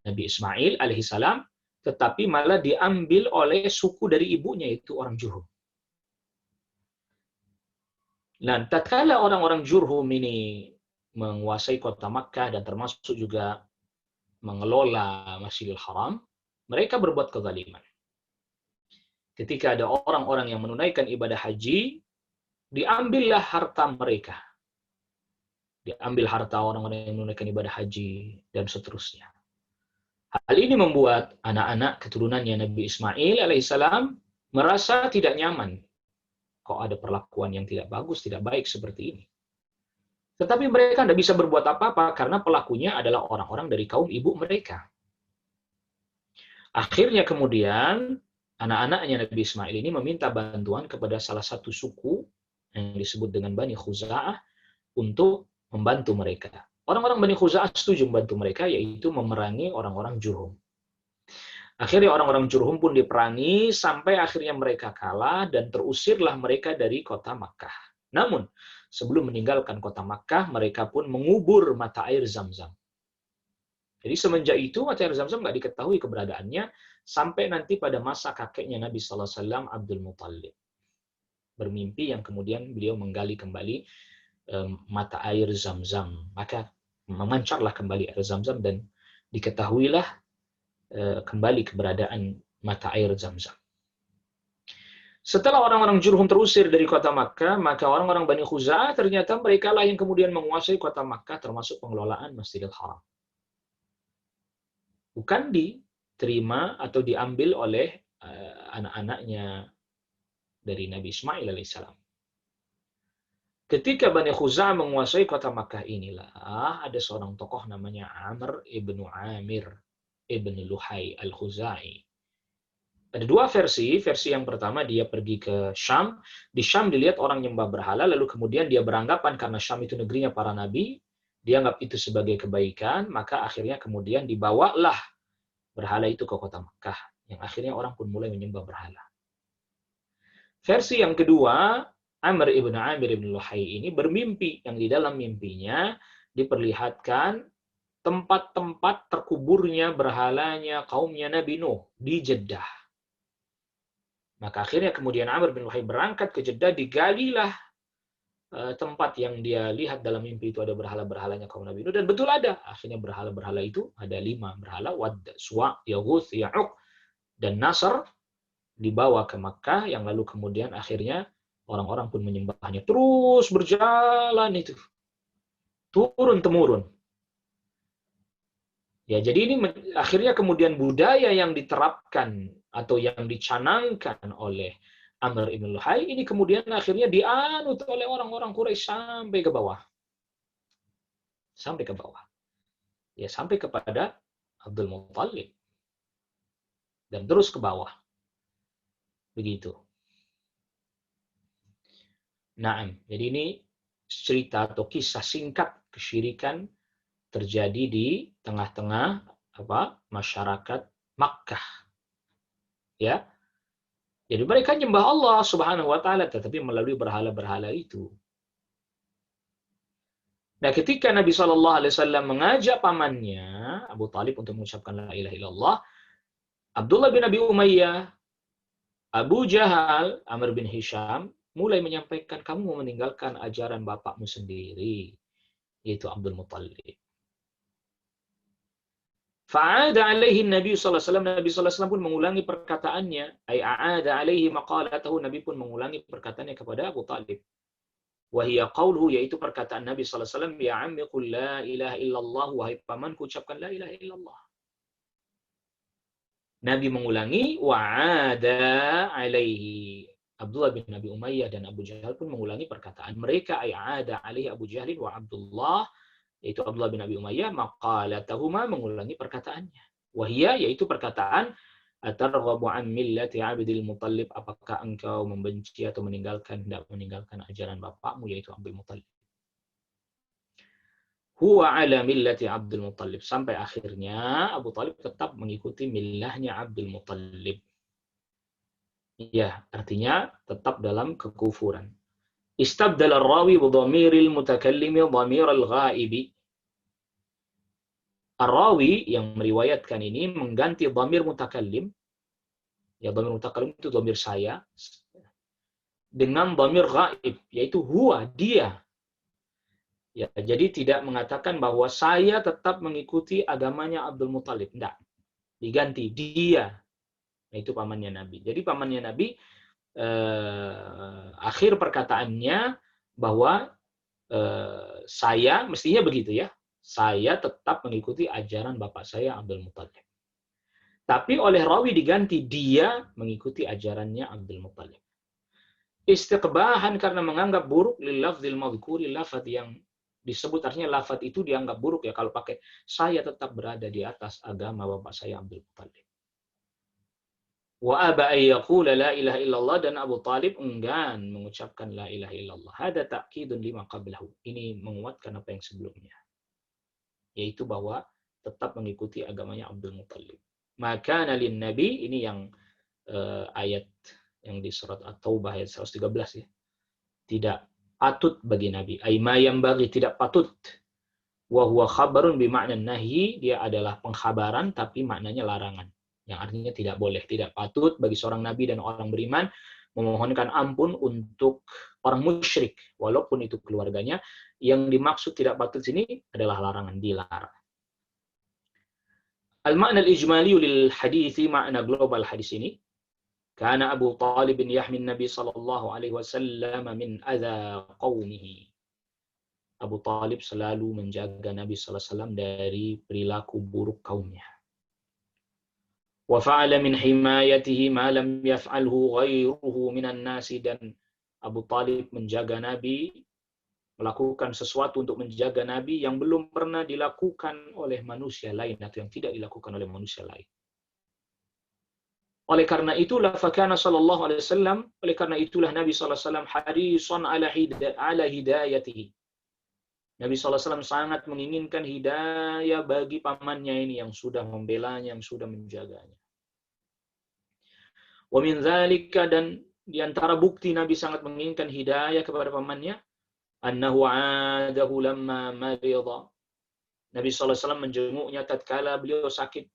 Nabi Ismail alaihissalam, tetapi malah diambil oleh suku dari ibunya, yaitu orang Jurhum. Dan tatkala orang-orang Jurhum ini menguasai kota Makkah dan termasuk juga mengelola Masjidil Haram, mereka berbuat kezaliman. Ketika ada orang-orang yang menunaikan ibadah haji, diambillah harta mereka. Diambil harta orang-orang yang menunaikan ibadah haji, dan seterusnya. Hal ini membuat anak-anak keturunannya Nabi Ismail alaihissalam merasa tidak nyaman. Kok ada perlakuan yang tidak bagus, tidak baik seperti ini. Tetapi mereka tidak bisa berbuat apa-apa karena pelakunya adalah orang-orang dari kaum ibu mereka. Akhirnya kemudian anak-anaknya Nabi Ismail ini meminta bantuan kepada salah satu suku yang disebut dengan Bani Khuza'ah untuk membantu mereka. Orang-orang Bani Khuza'ah setuju membantu mereka, yaitu memerangi orang-orang Jurhum. Akhirnya orang-orang Jurhum pun diperangi sampai akhirnya mereka kalah dan terusirlah mereka dari kota Makkah. Namun, sebelum meninggalkan kota Makkah, mereka pun mengubur mata air Zam-Zam. Jadi semenjak itu mata air Zam-Zam nggak diketahui keberadaannya sampai nanti pada masa kakeknya Nabi SAW, Abdul Muttalib. Bermimpi yang kemudian beliau menggali kembali mata air Zam-Zam. Maka memancarlah kembali air Zam-Zam dan diketahuilah kembali keberadaan mata air Zam-Zam. Setelah orang-orang Jurhum terusir dari kota Makkah, maka orang-orang Bani Khuza'ah ternyata mereka lah yang kemudian menguasai kota Makkah termasuk pengelolaan Masjidil Haram. Bukan diterima atau diambil oleh anak-anaknya dari Nabi Ismail alaihissalam. Ketika Bani Khuza'ah menguasai kota Makkah inilah ada seorang tokoh namanya Amr ibnu Amir ibn Luhai al-Khuzai. Ada dua versi. Versi yang pertama dia pergi ke Syam. Di Syam dilihat orang nyembah berhala, lalu kemudian dia beranggapan karena Syam itu negerinya para nabi, dia anggap itu sebagai kebaikan, maka akhirnya kemudian dibawalah berhala itu ke kota Makkah, yang akhirnya orang pun mulai menyembah berhala. Versi yang kedua, Amr ibn Amir ibn Luhai ini bermimpi, yang di dalam mimpinya diperlihatkan tempat-tempat terkuburnya berhalanya kaumnya Nabi Nuh di Jeddah. Maka akhirnya kemudian Amr bin Luhai berangkat ke Jeddah, digalilah tempat yang dia lihat dalam mimpi itu ada berhala-berhalanya kaum Nabi Nuh, dan betul ada. Akhirnya berhala-berhala itu ada 5 berhala, Wad, Suwa, Yaghuth, Ya'uq, dan Nasr, dibawa ke Makkah, yang lalu kemudian akhirnya orang-orang pun menyembahnya. Terus berjalan itu, turun-temurun. Ya, jadi ini akhirnya kemudian budaya yang diterapkan atau yang dicanangkan oleh Amr ibn Luhai ini kemudian akhirnya dianut oleh orang-orang Quraisy sampai ke bawah. Sampai ke bawah. Ya, sampai kepada Abdul Muttalib. Dan terus ke bawah. Begitu. Nah, jadi ini cerita atau kisah singkat kesyirikan terjadi di tengah-tengah masyarakat Makkah. Ya. Jadi mereka nyembah Allah Subhanahu wa taala tetapi melalui berhala-berhala itu. Nah, ketika Nabi SAW mengajak pamannya Abu Talib untuk mengucapkan la ilaha illallah, Abdullah bin Abi Umayyah, Abu Jahal, Amr bin Hisham mulai menyampaikan, kamu mau meninggalkan ajaran bapakmu sendiri, yaitu Abdul Muttalib. Fa'ada alaihi Nabi SAW, Nabi SAW pun mengulangi perkataannya, ay a'ada alaihi maqalatahu, Nabi pun mengulangi perkataannya kepada Abu Talib. Wahia qauluhu, yaitu perkataan Nabi SAW, ya ammi qul la ilaha illallah, wahai pamanku ucapkan la ilaha illallah. Nabi mengulangi, wa'ada alaihi. Abdullah bin Abi Umayyah dan Abu Jahal pun mengulangi perkataan mereka, ay a'ada alaihi Abu Jahlin wa Abdullah, yaitu Abdullah bin Abi Umayyah, maqalatahuma, mengulangi perkataannya. Wahia, yaitu perkataan, atarghabu an millati Abdul Muttalib, apakah engkau membenci atau hendak meninggalkan ajaran bapakmu, yaitu Abdul Muttalib. Huwa ala millati Abdul Muttalib, sampai akhirnya Abu Talib tetap mengikuti millahnya Abdul Muttalib. Ya, artinya tetap dalam kekufuran. Istabdal ar-rawi bi dhamiril mutakallimi dhamiril ghaibi. Ar-rawi yang meriwayatkan ini mengganti dhamir mutakallim. Ya, dhamir mutakallim itu dhamir saya dengan dhamir ghaib, yaitu huwa, dia. Ya, jadi tidak mengatakan bahwa saya tetap mengikuti agamanya Abdul Muttalib. Tidak. Diganti dia. Itu pamannya Nabi. Jadi pamannya Nabi akhir perkataannya bahwa saya, mestinya begitu ya, saya tetap mengikuti ajaran bapak saya Abdul Muttalib. Tapi oleh rawi diganti dia mengikuti ajarannya Abdul Muttalib. Istiqbahan karena menganggap buruk lil lafdzil madhkuri, lafadz yang disebut, artinya lafadz itu dianggap buruk ya kalau pakai saya tetap berada di atas agama bapak saya Abdul Muttalib. Wa aba ayyaqula la ilaha illallah, dan Abu Talib enggan mengucapkan la ilaha illallah. Hada ta'kidun lima qablahu. Ini menguatkan apa yang sebelumnya. Yaitu bahwa tetap mengikuti agamanya Abdul Muttalib. Maka nalin Nabi, ini yang ayat yang di surat At-Taubah ayat 113 ya. Tidak patut bagi Nabi. Ay ma yanbaghi, tidak patut. Wa huwa khabarun bi ma'na nahyi, dia adalah pengkhabaran tapi maknanya larangan. Yang artinya tidak boleh, tidak patut bagi seorang nabi dan orang beriman memohonkan ampun untuk orang musyrik, walaupun itu keluarganya. Yang dimaksud tidak patut sini adalah larangan, dilarang. Al-makna al-ijmali lil hadithi, makna global hadis ini, kana Abu Talib yahmi Nabi sallallahu alaihi wasallam min adza qaumihi. Abu Talib selalu menjaga Nabi sallallahu alaihi wasallam dari perilaku buruk kaumnya. Wa fa'ala min himayatihi ma lam yaf'alhu ghairuhu minan nasi, dan Abu Talib menjaga Nabi, melakukan sesuatu untuk menjaga Nabi yang belum pernah dilakukan oleh manusia lain atau yang tidak dilakukan oleh manusia lain. Oleh karena itulah fakana sallallahu alaihi wasallam, oleh karena itulah Nabi sallallahu alaihi wasallam harisan ala hidayatihi. Nabi sallallahu alaihi wasallam sangat menginginkan hidayah bagi pamannya ini yang sudah membelanya, yang sudah menjaganya. Wa min dzalika, dan di antara bukti Nabi sangat menginginkan hidayah kepada pamannya, annahu adahu lamma marida. Nabi sallallahu alaihi wasallam menjenguknya tatkala beliau sakit.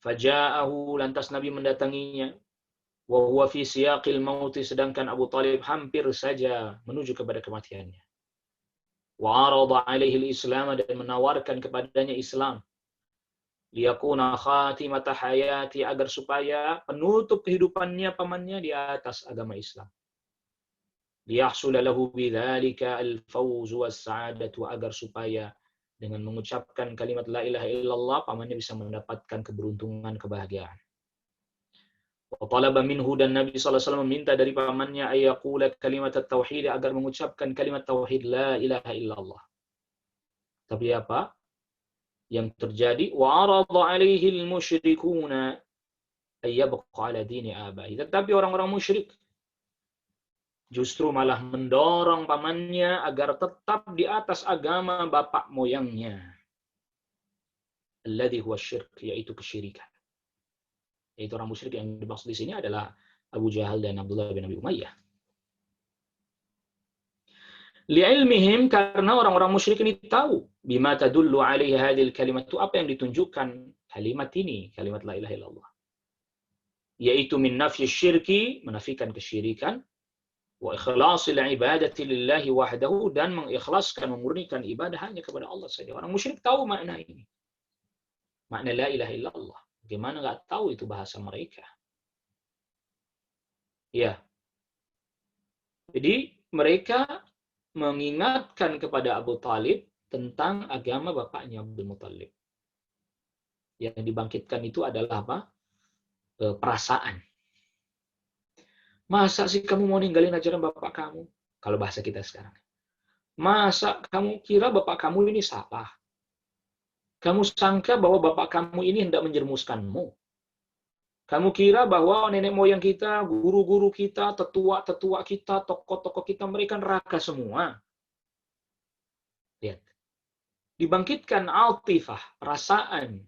Faja'ahu, lantas Nabi mendatanginya. Wa huwa fi siyaqil maut, sedangkan Abu Talib hampir saja menuju kepada kematiannya. Wa arada alaihi al-islam, dan menawarkan kepadanya Islam. Liyakuna khatimata hayati, agar supaya penutup kehidupannya pamannya di atas agama Islam. Liyahsula lahu bidzalika al-fawz was-sa'adatu, agar supaya dengan mengucapkan kalimat la ilaha illallah pamannya bisa mendapatkan keberuntungan, kebahagiaan. Wa talaba minhu, dan Nabi sallallahu alaihi wasallam meminta dari pamannya ayaqula kalimat at-tauhid, agar mengucapkan kalimat tauhid la ilaha illallah. Tapi apa yang terjadi? Wa arada alaihi al-musyrikuna ayyabqa ala dini abai. Tetapi orang-orang musyrik justru malah mendorong pamannya agar tetap di atas agama bapak moyangnya. Alladhi huwa syirk, yaitu kesyirikan. Yaitu orang musyrik yang dimaksud di sini adalah Abu Jahal dan Abdullah bin Abi Umayyah. Li'ilmihim, karena orang-orang musyrik ini tahu bima tadullu alaihi hadhil kalimat, itu apa yang ditunjukkan kalimat ini, kalimat la ilaha illallah. Yaitu min nafyi syirki, menafikan kesyirikan, wa ikhlasil ibadati lillahi wahdahu, dan mengikhlaskan, memurnikan ibadah hanya kepada Allah saja. Orang musyrik tahu makna ini. Makna la ilaha illallah. Bagaimana enggak tahu itu bahasa mereka? Ya. Jadi mereka mengingatkan kepada Abu Talib tentang agama bapaknya Abdul Muthalib. Yang dibangkitkan itu adalah apa? Perasaan. Masa sih kamu mau ninggalin ajaran bapak kamu? Kalau bahasa kita sekarang. Masa kamu kira bapak kamu ini salah? Kamu sangka bahwa bapak kamu ini hendak menjerumuskanmu? Kamu kira bahwa nenek moyang kita, guru-guru kita, tetua-tetua kita, tokoh-tokoh kita, mereka neraka semua? Lihat. Dibangkitkan altifah, perasaan.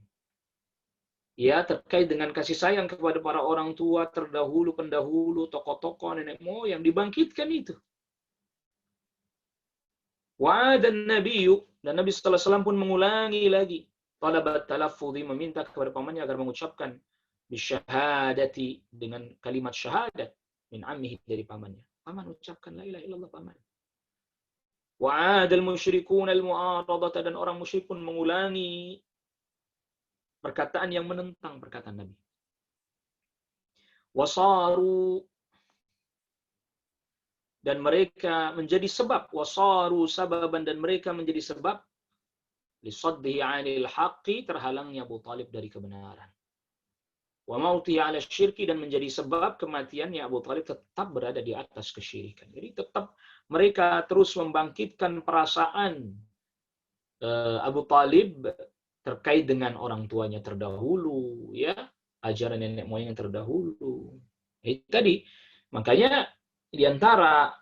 Ya, terkait dengan kasih sayang kepada para orang tua, terdahulu, pendahulu, tokoh-tokoh, nenek moyang. Dibangkitkan itu. Wa'adan nabiyyu, dan Nabi sallallahu alaihi wasallam pun mengulangi lagi. Talabat talaffudhi, meminta kepada pamannya agar mengucapkan bisyahadati, dengan kalimat syahadat, min ammihi, dari pamannya. Paman, ucapkan la ilaha illallah, paman. Wa'adal musyrikun al-mu'aradata, dan orang musyrik pun mengulangi perkataan yang menentang perkataan Nabi. Wasaru, dan mereka menjadi sebab, wasaru sababan, dan mereka menjadi sebab lisaddihi 'anil haqqi, terhalangnya Abu Talib dari kebenaran. Wa mautihi 'ala syirki, dan menjadi sebab kematiannya Abu Talib tetap berada di atas kesyirikan. Jadi tetap mereka terus membangkitkan perasaan Abu Talib terkait dengan orang tuanya terdahulu, ya, ajaran nenek moyang yang terdahulu. Itu tadi, makanya di antara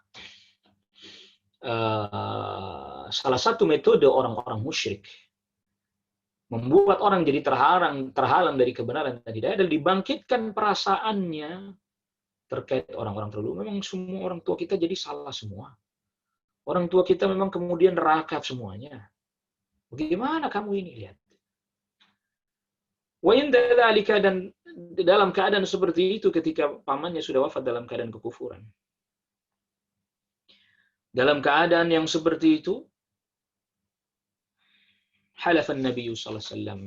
salah satu metode orang-orang musyrik membuat orang jadi terhalang dari kebenaran dan hidayah adalah dibangkitkan perasaannya terkait orang-orang terdahulu. Memang semua orang tua kita jadi salah semua. Orang tua kita memang kemudian neraka semuanya. Bagaimana kamu ini, lihat. Wa inda dzalika, dan dalam keadaan seperti itu ketika pamannya sudah wafat dalam keadaan kekufuran. Dalam keadaan yang seperti itu, halafan Nabi sallallahu alaihi wasallam.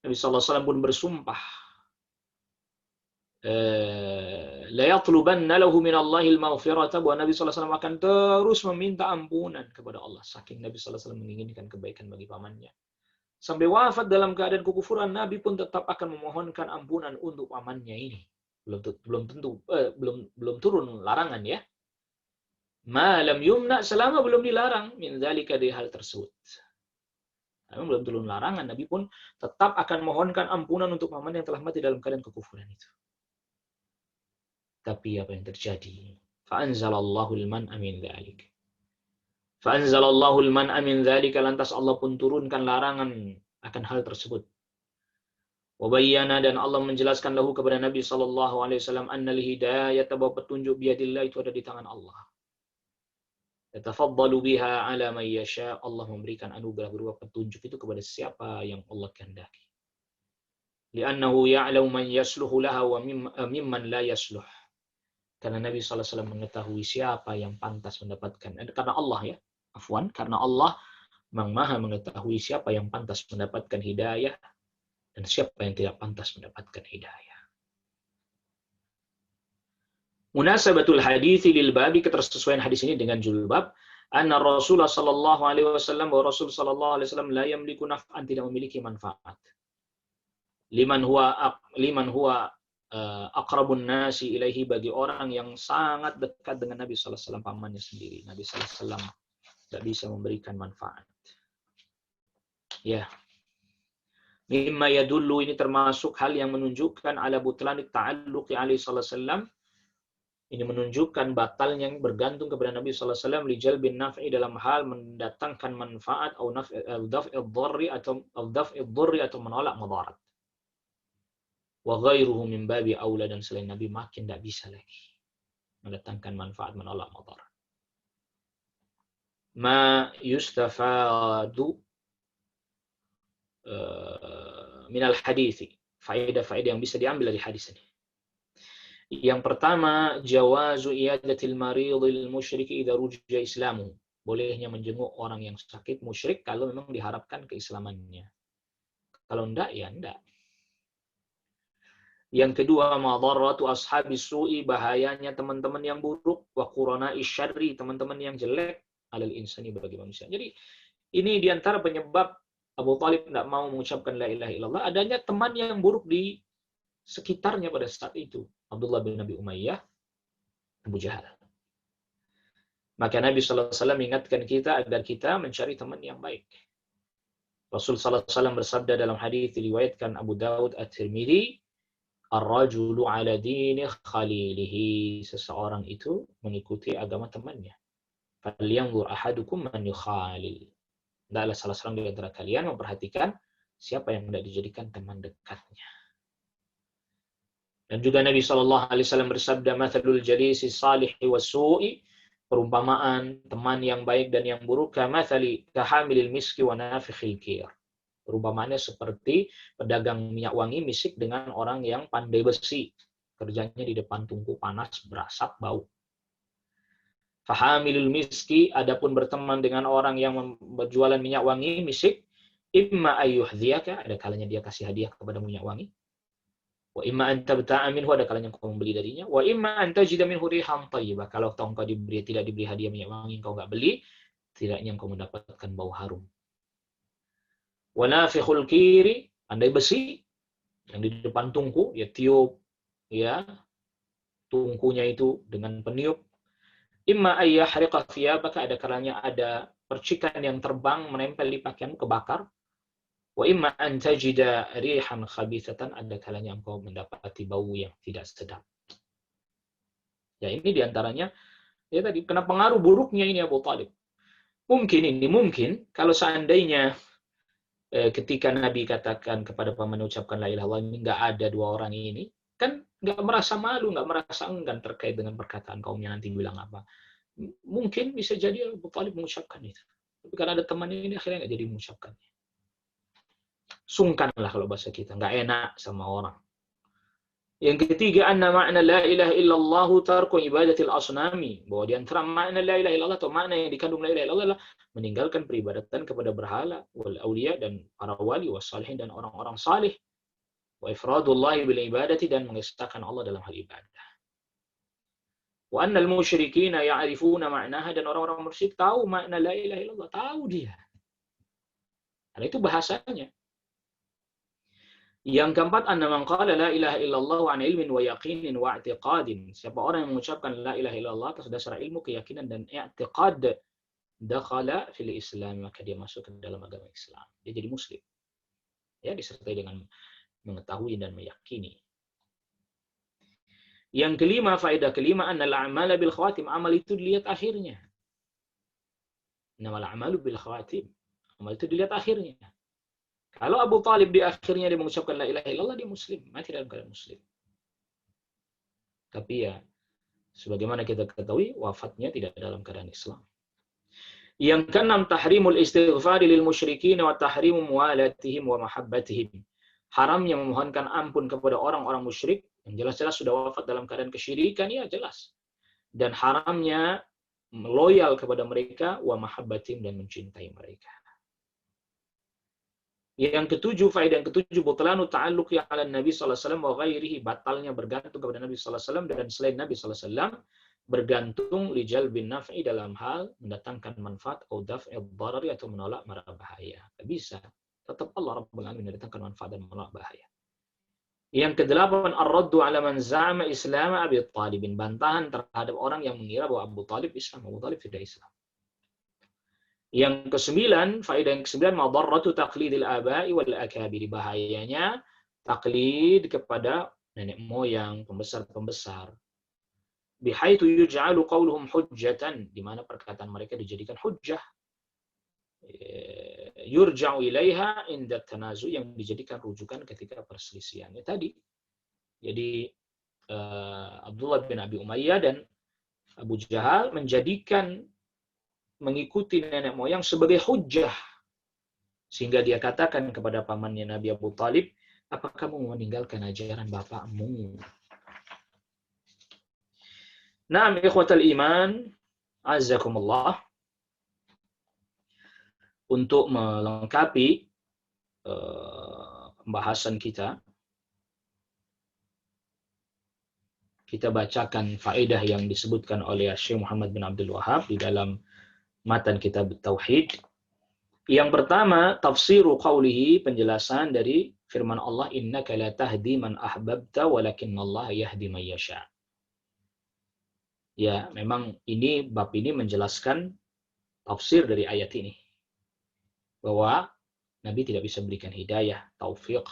Nabi Nabi SAW pun bersumpah, la yatlubanna lahu minallahil maghfirata, bahwa Nabi SAW akan terus meminta ampunan kepada Allah. Saking Nabi SAW menginginkan kebaikan bagi pamannya. Sampai wafat dalam keadaan kekufuran, Nabi pun tetap akan memohonkan ampunan untuk pamannya ini. Belum turun larangan ya. Ma lam yumna, selama belum dilarang min dzalika, dari hal tersebut. Namun belum turun larangan, Nabi pun tetap akan mohonkan ampunan untuk paman yang telah mati dalam keadaan kekufuran itu. Tapi apa yang terjadi? Fa'anzalallahu al-man'a min dzalik. Fa'anzalallahu al-man'a min dzalik, lantas Allah pun turunkan larangan akan hal tersebut. Wa bayyana, dan Allah menjelaskan lahu kepada Nabi sallallahu alaihi wasallam, annal hidayata, bahwa petunjuk biadillah itu ada di tangan Allah. Yatafaddalu biha ala man yasha, Allah memberikan anugerah berupa petunjuk itu kepada siapa yang Allah kehendaki. Li'annahu ya'lamu man yasluhu laha wa mimman la yasluh. Karena Nabi SAW mengetahui siapa yang pantas mendapatkan. Karena Allah ya, karena Allah memang maha mengetahui siapa yang pantas mendapatkan hidayah dan siapa yang tidak pantas mendapatkan hidayah. Munasabatul hadithi lil babi, ketersesuaian hadis ini dengan judul bab, anna Rasulullah sallallahu alaihi wasallam, bahwa Rasul sallallahu alaihi wasallam la yamliku naf'an, tidak memiliki manfaat. Liman huwa aqrabun nasi ilaihi, bagi orang yang sangat dekat dengan Nabi sallallahu alaihi wasallam, pamannya sendiri. Nabi sallallahu alaihi wasallam tidak bisa memberikan manfaat. Ya. Mimma yadullu, ini termasuk hal yang menunjukkan ala butlanit ta'alluqi alaihi sallallahu alaihi wasallam. Ini menunjukkan batalnya yang bergantung kepada Nabi sallallahu alaihi wasallam li jalbin naf'i, dalam hal mendatangkan manfaat, atau daf'id dharri, atau menolak mudarat. Wa ghairuhu min babi aula, dan selain Nabi makin tidak bisa lagi mendatangkan manfaat, menolak mudarat. Ma yustafadu minal hadithi, faedah-faedah yang bisa diambil dari hadis ini. Yang pertama, jawazu iyadatil maridil musyriki idza rujja islamu. Bolehnya menjenguk orang yang sakit musyrik kalau memang diharapkan keislamannya. Kalau enggak, ya enggak. Yang kedua, madarratu ashabis su'i, bahayanya teman-teman yang buruk, wa qurana'i syarri, teman-teman yang jelek, alal insani, bagi manusia. Jadi ini diantara penyebab Abu Thalib tidak mau mengucapkan la ilaha illallah, adanya teman yang buruk di sekitarnya pada saat itu. Abdullah bin Abi Umayyah, Abu Jahal. Maka Nabi SAW mengingatkan kita agar kita mencari teman yang baik. Rasul SAW bersabda dalam hadis diriwayatkan Abu Daud At-Tirmidzi, ar-rajulu ala dini khalilihi, seseorang itu mengikuti agama temannya. Falyanzur ahadukum man yukhalil. Hendaklah salah seorang di antara kalian memperhatikan siapa yang hendak dijadikan teman dekatnya. Dan juga Nabi SAW bersabda, mathalul jalisi salihi was-su'i, perumpamaan teman yang baik dan yang buruk, kamathali kahamilil miski wa nafikhil kir. Perumpamaannya seperti pedagang minyak wangi misik dengan orang yang pandai besi. Kerjanya di depan tungku panas, berasap, bau. Fahamilul miski, adapun berteman dengan orang yang berjualan minyak wangi misik, imma ayyuhdhiyaka, ada kalanya dia kasih hadiah kepada minyak wangi. Wa imma an tabta'a minhu, ada kalanya kau membeli darinya. Wa imma an tajida minhu rihan thayyibah, kalau engkau tidak diberi hadiah minyak wangi, engkau enggak beli, tidaknya engkau mendapatkan bau harum. Wa nafikhul kiri, pandai besi, yang di depan tungku, ya tiup, ya tungkunya itu dengan peniup. Imma ayyahriqa thiyabaka, ada kalanya ada percikan yang terbang menempel di pakaian, kebakar. Wa imma an tajida rihan khabithatan, ada kalanya engkau mendapati bau yang tidak sedap. Ya ini diantaranya, ya tadi kena pengaruh buruknya ini Abu Thalib. Mungkin kalau seandainya ketika Nabi katakan kepada paman ucapkan la ilaha illallah, ini nggak ada dua orang ini, kan nggak merasa malu, nggak merasa enggan terkait dengan perkataan kaumnya nanti bilang apa. Mungkin bisa jadi Abu Thalib mengucapkan itu. Tapi karena ada temannya ini akhirnya nggak jadi mengucapkannya. Sungkan lah kalau bahasa kita, nggak enak sama orang. Yang ketiga, anna makna la ilaha illallah tarku ibadatil asnami. Bahwa di antara makna la ilaha illallah atau makna yang dikandung la ilaha illallah adalah meninggalkan peribadatan kepada berhala, wal auliya dan para wali, wassalihin dan orang-orang salih, wa ifradullah bil ibadati dan mengesahkan Allah dalam hal ibadah. Wa annal musyrikin ya'rifuna ma'naha dan orang-orang musyrik tahu makna la ilaha illallah, tahu dia. Karena itu bahasanya. Yang keempat, anna man qala la ilaha illallah an ilmin wa yaqinin wa i'tiqadin. Siapa orang yang mengucapkan la ilaha illallah atas dasar ilmu, keyakinan dan i'tiqad, dakhala fil Islam, maka dia masuk ke dalam agama Islam. Dia jadi muslim. Ya, disertai dengan mengetahui dan meyakini. Yang kelima, faedah kelima, annal a'mala bil khawatim. Amal itu dilihat akhirnya. Innamal a'malu bil khawatim. Amal itu dilihat akhirnya. Kalau Abu Talib di akhirnya dia mengucapkan la ilaha illallah, dia muslim, mati dalam keadaan muslim. Tapi ya, sebagaimana kita ketahui, wafatnya tidak dalam keadaan Islam. Yang keenam, tahrimul istighfari lil musyrikin wa tahrimu muwalatihim wa mahabbatihim. Haramnya memohonkan ampun kepada orang-orang musyrik yang jelas-jelas sudah wafat dalam keadaan kesyirikan, ya jelas. Dan haramnya loyal kepada mereka, wa mahabbatihim dan mencintai mereka. Yang ketujuh, faedah yang ketujuh, butlanu ta'alluqi 'ala Nabi sallallahu alaihi wasallam wa ghairihi, batalnya bergantung kepada Nabi sallallahu alaihi wasallam dan selain Nabi sallallahu alaihi wasallam, bergantung li jalbin naf'i dalam hal mendatangkan manfaat atau daf'id darari atau menolak mara bahaya. Tidak bisa. Tetap Allah Rabbul Alamin mendatangkan manfaat dan menolak bahaya. Yang kedelapan, ar-raddu 'ala man za'ama Islam Abi Thalib, bantahan terhadap orang yang mengira bahwa Abu Talib Islam, Abu Talib tidak Islam. Yang kesembilan, faedah yang kesembilan, madarratu taqlidil aba'i wal akabiri, bahayanya taklid kepada nenek moyang, pembesar-pembesar. Bihaitu yuj'alu qawluhum hujjatan, di mana perkataan mereka dijadikan hujjah. Yurja'u ilaiha inda tanazu, yang dijadikan rujukan ketika perselisihannya tadi. Jadi Abdullah bin Abi Umayyah dan Abu Jahal menjadikan mengikuti nenek moyang sebagai hujjah. Sehingga dia katakan kepada pamannya Nabi Abu Talib, apa kamu meninggalkan ajaran bapakmu? Naam ikhwatal iman, azzakumullah. Untuk melengkapi pembahasan kita bacakan faedah yang disebutkan oleh Syekh Muhammad bin Abdul Wahhab di dalam matan kitab Tauhid. Yang pertama, tafsiru qawlihi, penjelasan dari firman Allah, innaka la tahdi man ahbabta walakinnallaha yahdi man yasha. Ya, memang ini bab ini menjelaskan tafsir dari ayat ini. Bahwa Nabi tidak bisa berikan hidayah, taufik.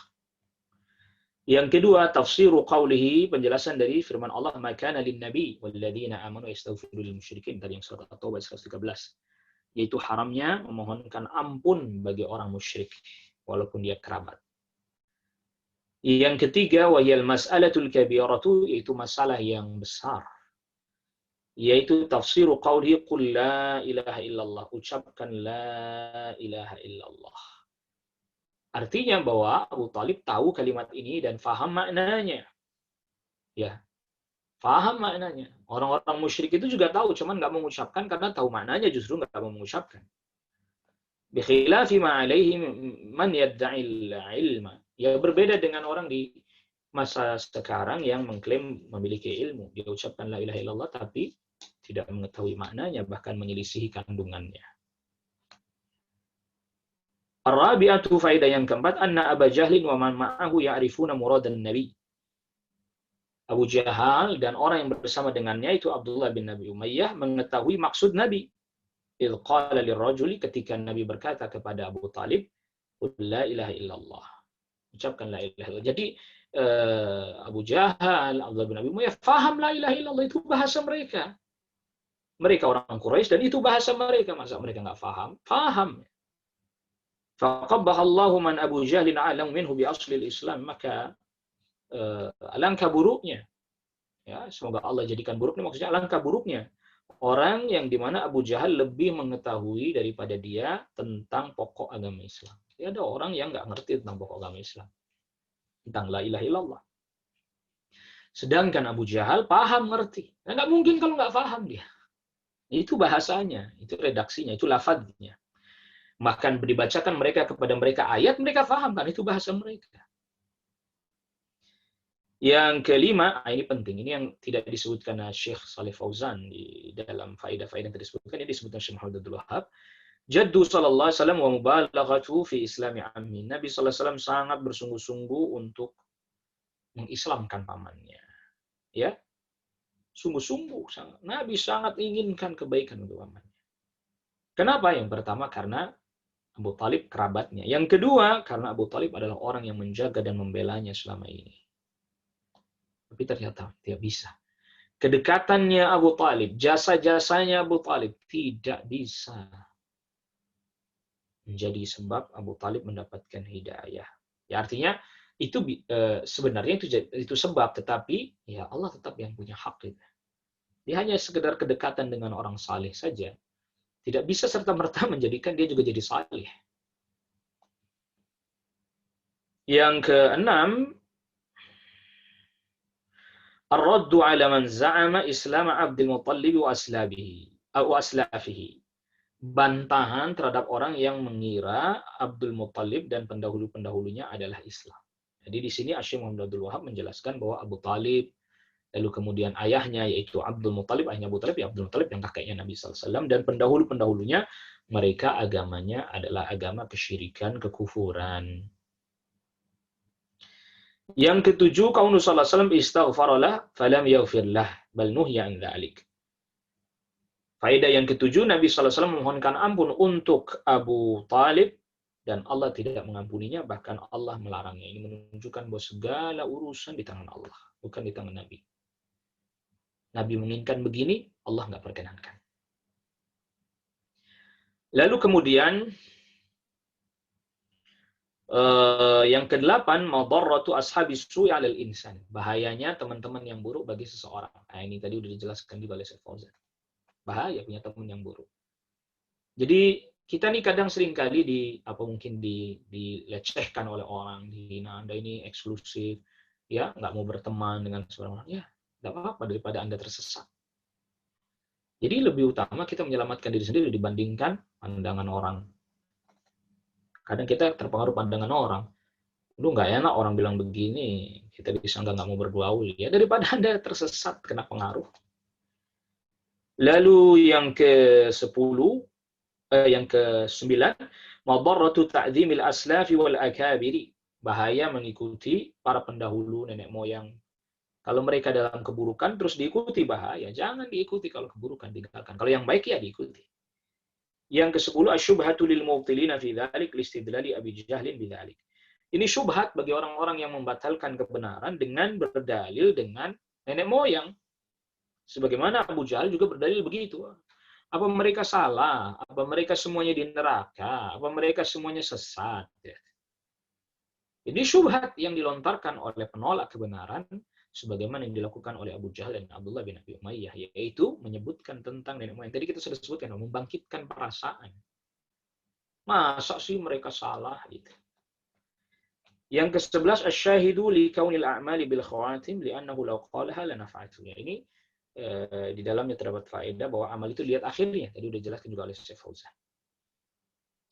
Yang kedua, tafsiru qawlihi, penjelasan dari firman Allah, makana lin nabi walladzina amanu yastaghfiru lil musyrikin, tadi yang surat At-Taubah 113. Yaitu haramnya memohonkan ampun bagi orang musyrik walaupun dia kerabat. Yang ketiga, wahyal mas'alatul kabiratu, yaitu masalah yang besar. Yaitu tafsiru qawlihi qul la ilaha illallah, ucapkan la ilaha illallah. Artinya bahwa Abu Talib tahu kalimat ini dan faham maknanya. Ya, faham maknanya. Orang-orang musyrik itu juga tahu, cuman nggak mengucapkan karena tahu maknanya, justru nggak mau mengucapkan. Bikhilafi ma alaihi man yadda'il ilma. Ya, berbeda dengan orang di masa sekarang yang mengklaim memiliki ilmu. Dia ucapkan la ilaha illallah tapi tidak mengetahui maknanya, bahkan menyelisihi kandungannya. Ar-rabi'atu, faedah yang keempat, anna Aba Jahlin wa man ma'ahu ya'rifuna muradan Nabi. Abu Jahal dan orang yang bersama dengannya, itu Abdullah bin Abi Umayyah, mengetahui maksud Nabi. Idh qala lirrajuli, ketika Nabi berkata kepada Abu Talib, la ilaha illallah. Ucapkan la ilaha illallah. Jadi Abu Jahal, Abdullah bin Abi Umayyah faham la ilaha illallah, itu bahasa mereka. Mereka orang Quraisy dan itu bahasa mereka. Masa mereka nggak faham? Faham. Faqabbaha Allahu man Abu Jahlin a'lam minhu bi aslil Islam, maka alangkah buruknya, ya, semoga Allah jadikan buruknya, maksudnya alangkah buruknya orang yang dimana Abu Jahal lebih mengetahui daripada dia tentang pokok agama Islam. Ya, ada orang yang nggak ngerti tentang pokok agama Islam, tentang la ilaha illallah. Sedangkan Abu Jahal paham, ngerti. Nah, nggak mungkin kalau nggak paham dia. Itu bahasanya, itu redaksinya, itu lafadznya. Bahkan dibacakan mereka kepada mereka ayat, mereka paham kan, itu bahasa mereka. Yang kelima, ini penting, ini yang tidak disebutkan Syekh Saleh Fauzan di dalam faedah-faedah yang disebutkan, ini disebutkan Syekh Muhammad Abdul Wahab. Jaddu sallallahu alaihi wasallam wa mubalaghatu fi islami ammi. Nabi sallallahu alaihi wasallam sangat bersungguh-sungguh untuk mengislamkan pamannya. Ya, sungguh-sungguh sangat. Nabi sangat inginkan kebaikan untuk pamannya. Kenapa? Yang pertama karena Abu Talib kerabatnya. Yang kedua karena Abu Talib adalah orang yang menjaga dan membelanya selama ini. Tapi ternyata tidak bisa. Kedekatannya Abu Talib, jasa-jasanya Abu Talib tidak bisa menjadi sebab Abu Talib mendapatkan hidayah. Ya, artinya itu sebenarnya itu sebab, tetapi ya Allah tetap yang punya hak itu. Dia hanya sekedar kedekatan dengan orang saleh saja. Tidak bisa serta-merta menjadikan dia juga jadi saleh. Yang keenam, ar-raddu 'ala man za'ama Islam Abdul Muttalib wa aslafihi. Bantahan terhadap orang yang mengira Abdul Muttalib dan pendahulu-pendahulunya adalah Islam. Jadi di sini Syekh Muhammad Abdul Wahab menjelaskan bahwa Abu Talib, lalu kemudian ayahnya yaitu Abdul Muttalib, ayahnya Abu Talib, ya Abdul Muttalib yang kakeknya Nabi SAW, dan pendahulu-pendahulunya mereka agamanya adalah agama kesyirikan, kekufuran. Yang ketujuh, kaunu sallallahu alaihi wasallam istaghfaralah falam yaghfirlah bal nuhya an dzalik. Faedah yang ketujuh, Nabi sallallahu alaihi wasallam memohonkan ampun untuk Abu Talib dan Allah tidak mengampuninya, bahkan Allah melarangnya. Ini menunjukkan bahwa segala urusan di tangan Allah, bukan di tangan Nabi. Nabi menginginkan begini, Allah nggak perkenankan. Lalu kemudian yang kedelapan, madarratu ashabis su'i 'alal insan. Bahayanya teman-teman yang buruk bagi seseorang. Nah, ini tadi udah dijelaskan juga oleh Syekh Fauzan. Bahaya punya teman yang buruk. Jadi kita nih kadang sering kali dilecehkan oleh orang, dihina, Anda ini eksklusif, ya nggak mau berteman dengan seorang orang. Ya, nggak apa-apa daripada Anda tersesat. Jadi lebih utama kita menyelamatkan diri sendiri dibandingkan pandangan orang. Kadang kita terpengaruh pandangan orang. Lu nggak enak orang bilang begini, kita disangka nggak mau bergaul. Ya daripada Anda tersesat kena pengaruh. Lalu yang ke-10, yang ke-9, madarratu ta'dzimil aslafi wal akabiri. Bahaya mengikuti para pendahulu, nenek moyang. Kalau mereka dalam keburukan terus diikuti, bahaya. Jangan diikuti kalau keburukan, tinggalkan. Kalau yang baik ya diikuti. Yang ke-10, asyubhatu lil mubtilina fi dzalik listidlali Abi Jahlin bidzalik. Ini syubhat bagi orang-orang yang membatalkan kebenaran dengan berdalil dengan nenek moyang. Sebagaimana Abu Jahal juga berdalil begitu. Apa mereka salah? Apa mereka semuanya di neraka? Apa mereka semuanya sesat? Ini syubhat yang dilontarkan oleh penolak kebenaran sebagaimana yang dilakukan oleh Abu Jahal dan Abdullah bin Abi Umayyah, yaitu menyebutkan tentang nenek moyang. Tadi kita sudah sebutkan, membangkitkan perasaan. Masa sih mereka salah? Gitu. Yang ke-11, asyahidu li kaunil a'mali bil khawatim li'annahu law qalaha lanafa'atu. Ini di dalamnya terdapat faedah bahwa amal itu lihat akhirnya. Tadi udah jelaskan juga oleh Syekh Fauzan.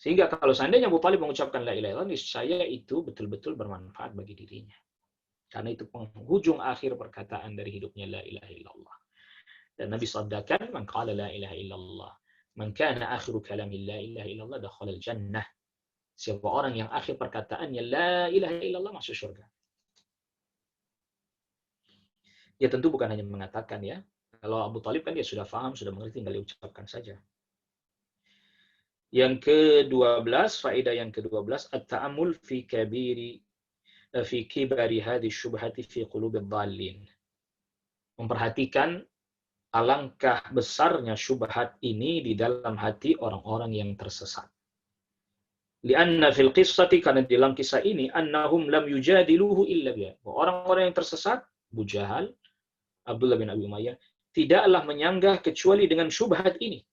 Sehingga kalau seandainya Abu Talib mengucapkan la ilaha illallah, niscaya itu betul-betul bermanfaat bagi dirinya. Karena itu penghujung akhir perkataan dari hidupnya la ilaha illallah. Dan Nabi sabdakan, man qala la ilaha illallah, man kana akhiru kalami la ilaha illallah dakhala al-jannah. Siapa orang yang akhir perkataannya la ilaha illallah masuk surga. Ya tentu bukan hanya mengatakan ya. Kalau Abu Talib kan dia sudah paham, sudah mengerti, tinggal diucapkan saja. Yang ke-12, faedah yang ke-12, at-ta'ammul fi kibari hadhihi syubhati fi qulubil dhalin. Memperhatikan alangkah besarnya syubhat ini di dalam hati orang-orang yang tersesat. Lianna fil qissati, karena di dalam kisah ini, annahum lam yujadiluhu illa biha. Orang-orang yang tersesat, Abu Jahal, Abdullah bin Abi Umayyah, tidaklah menyanggah kecuali dengan syubhat ini.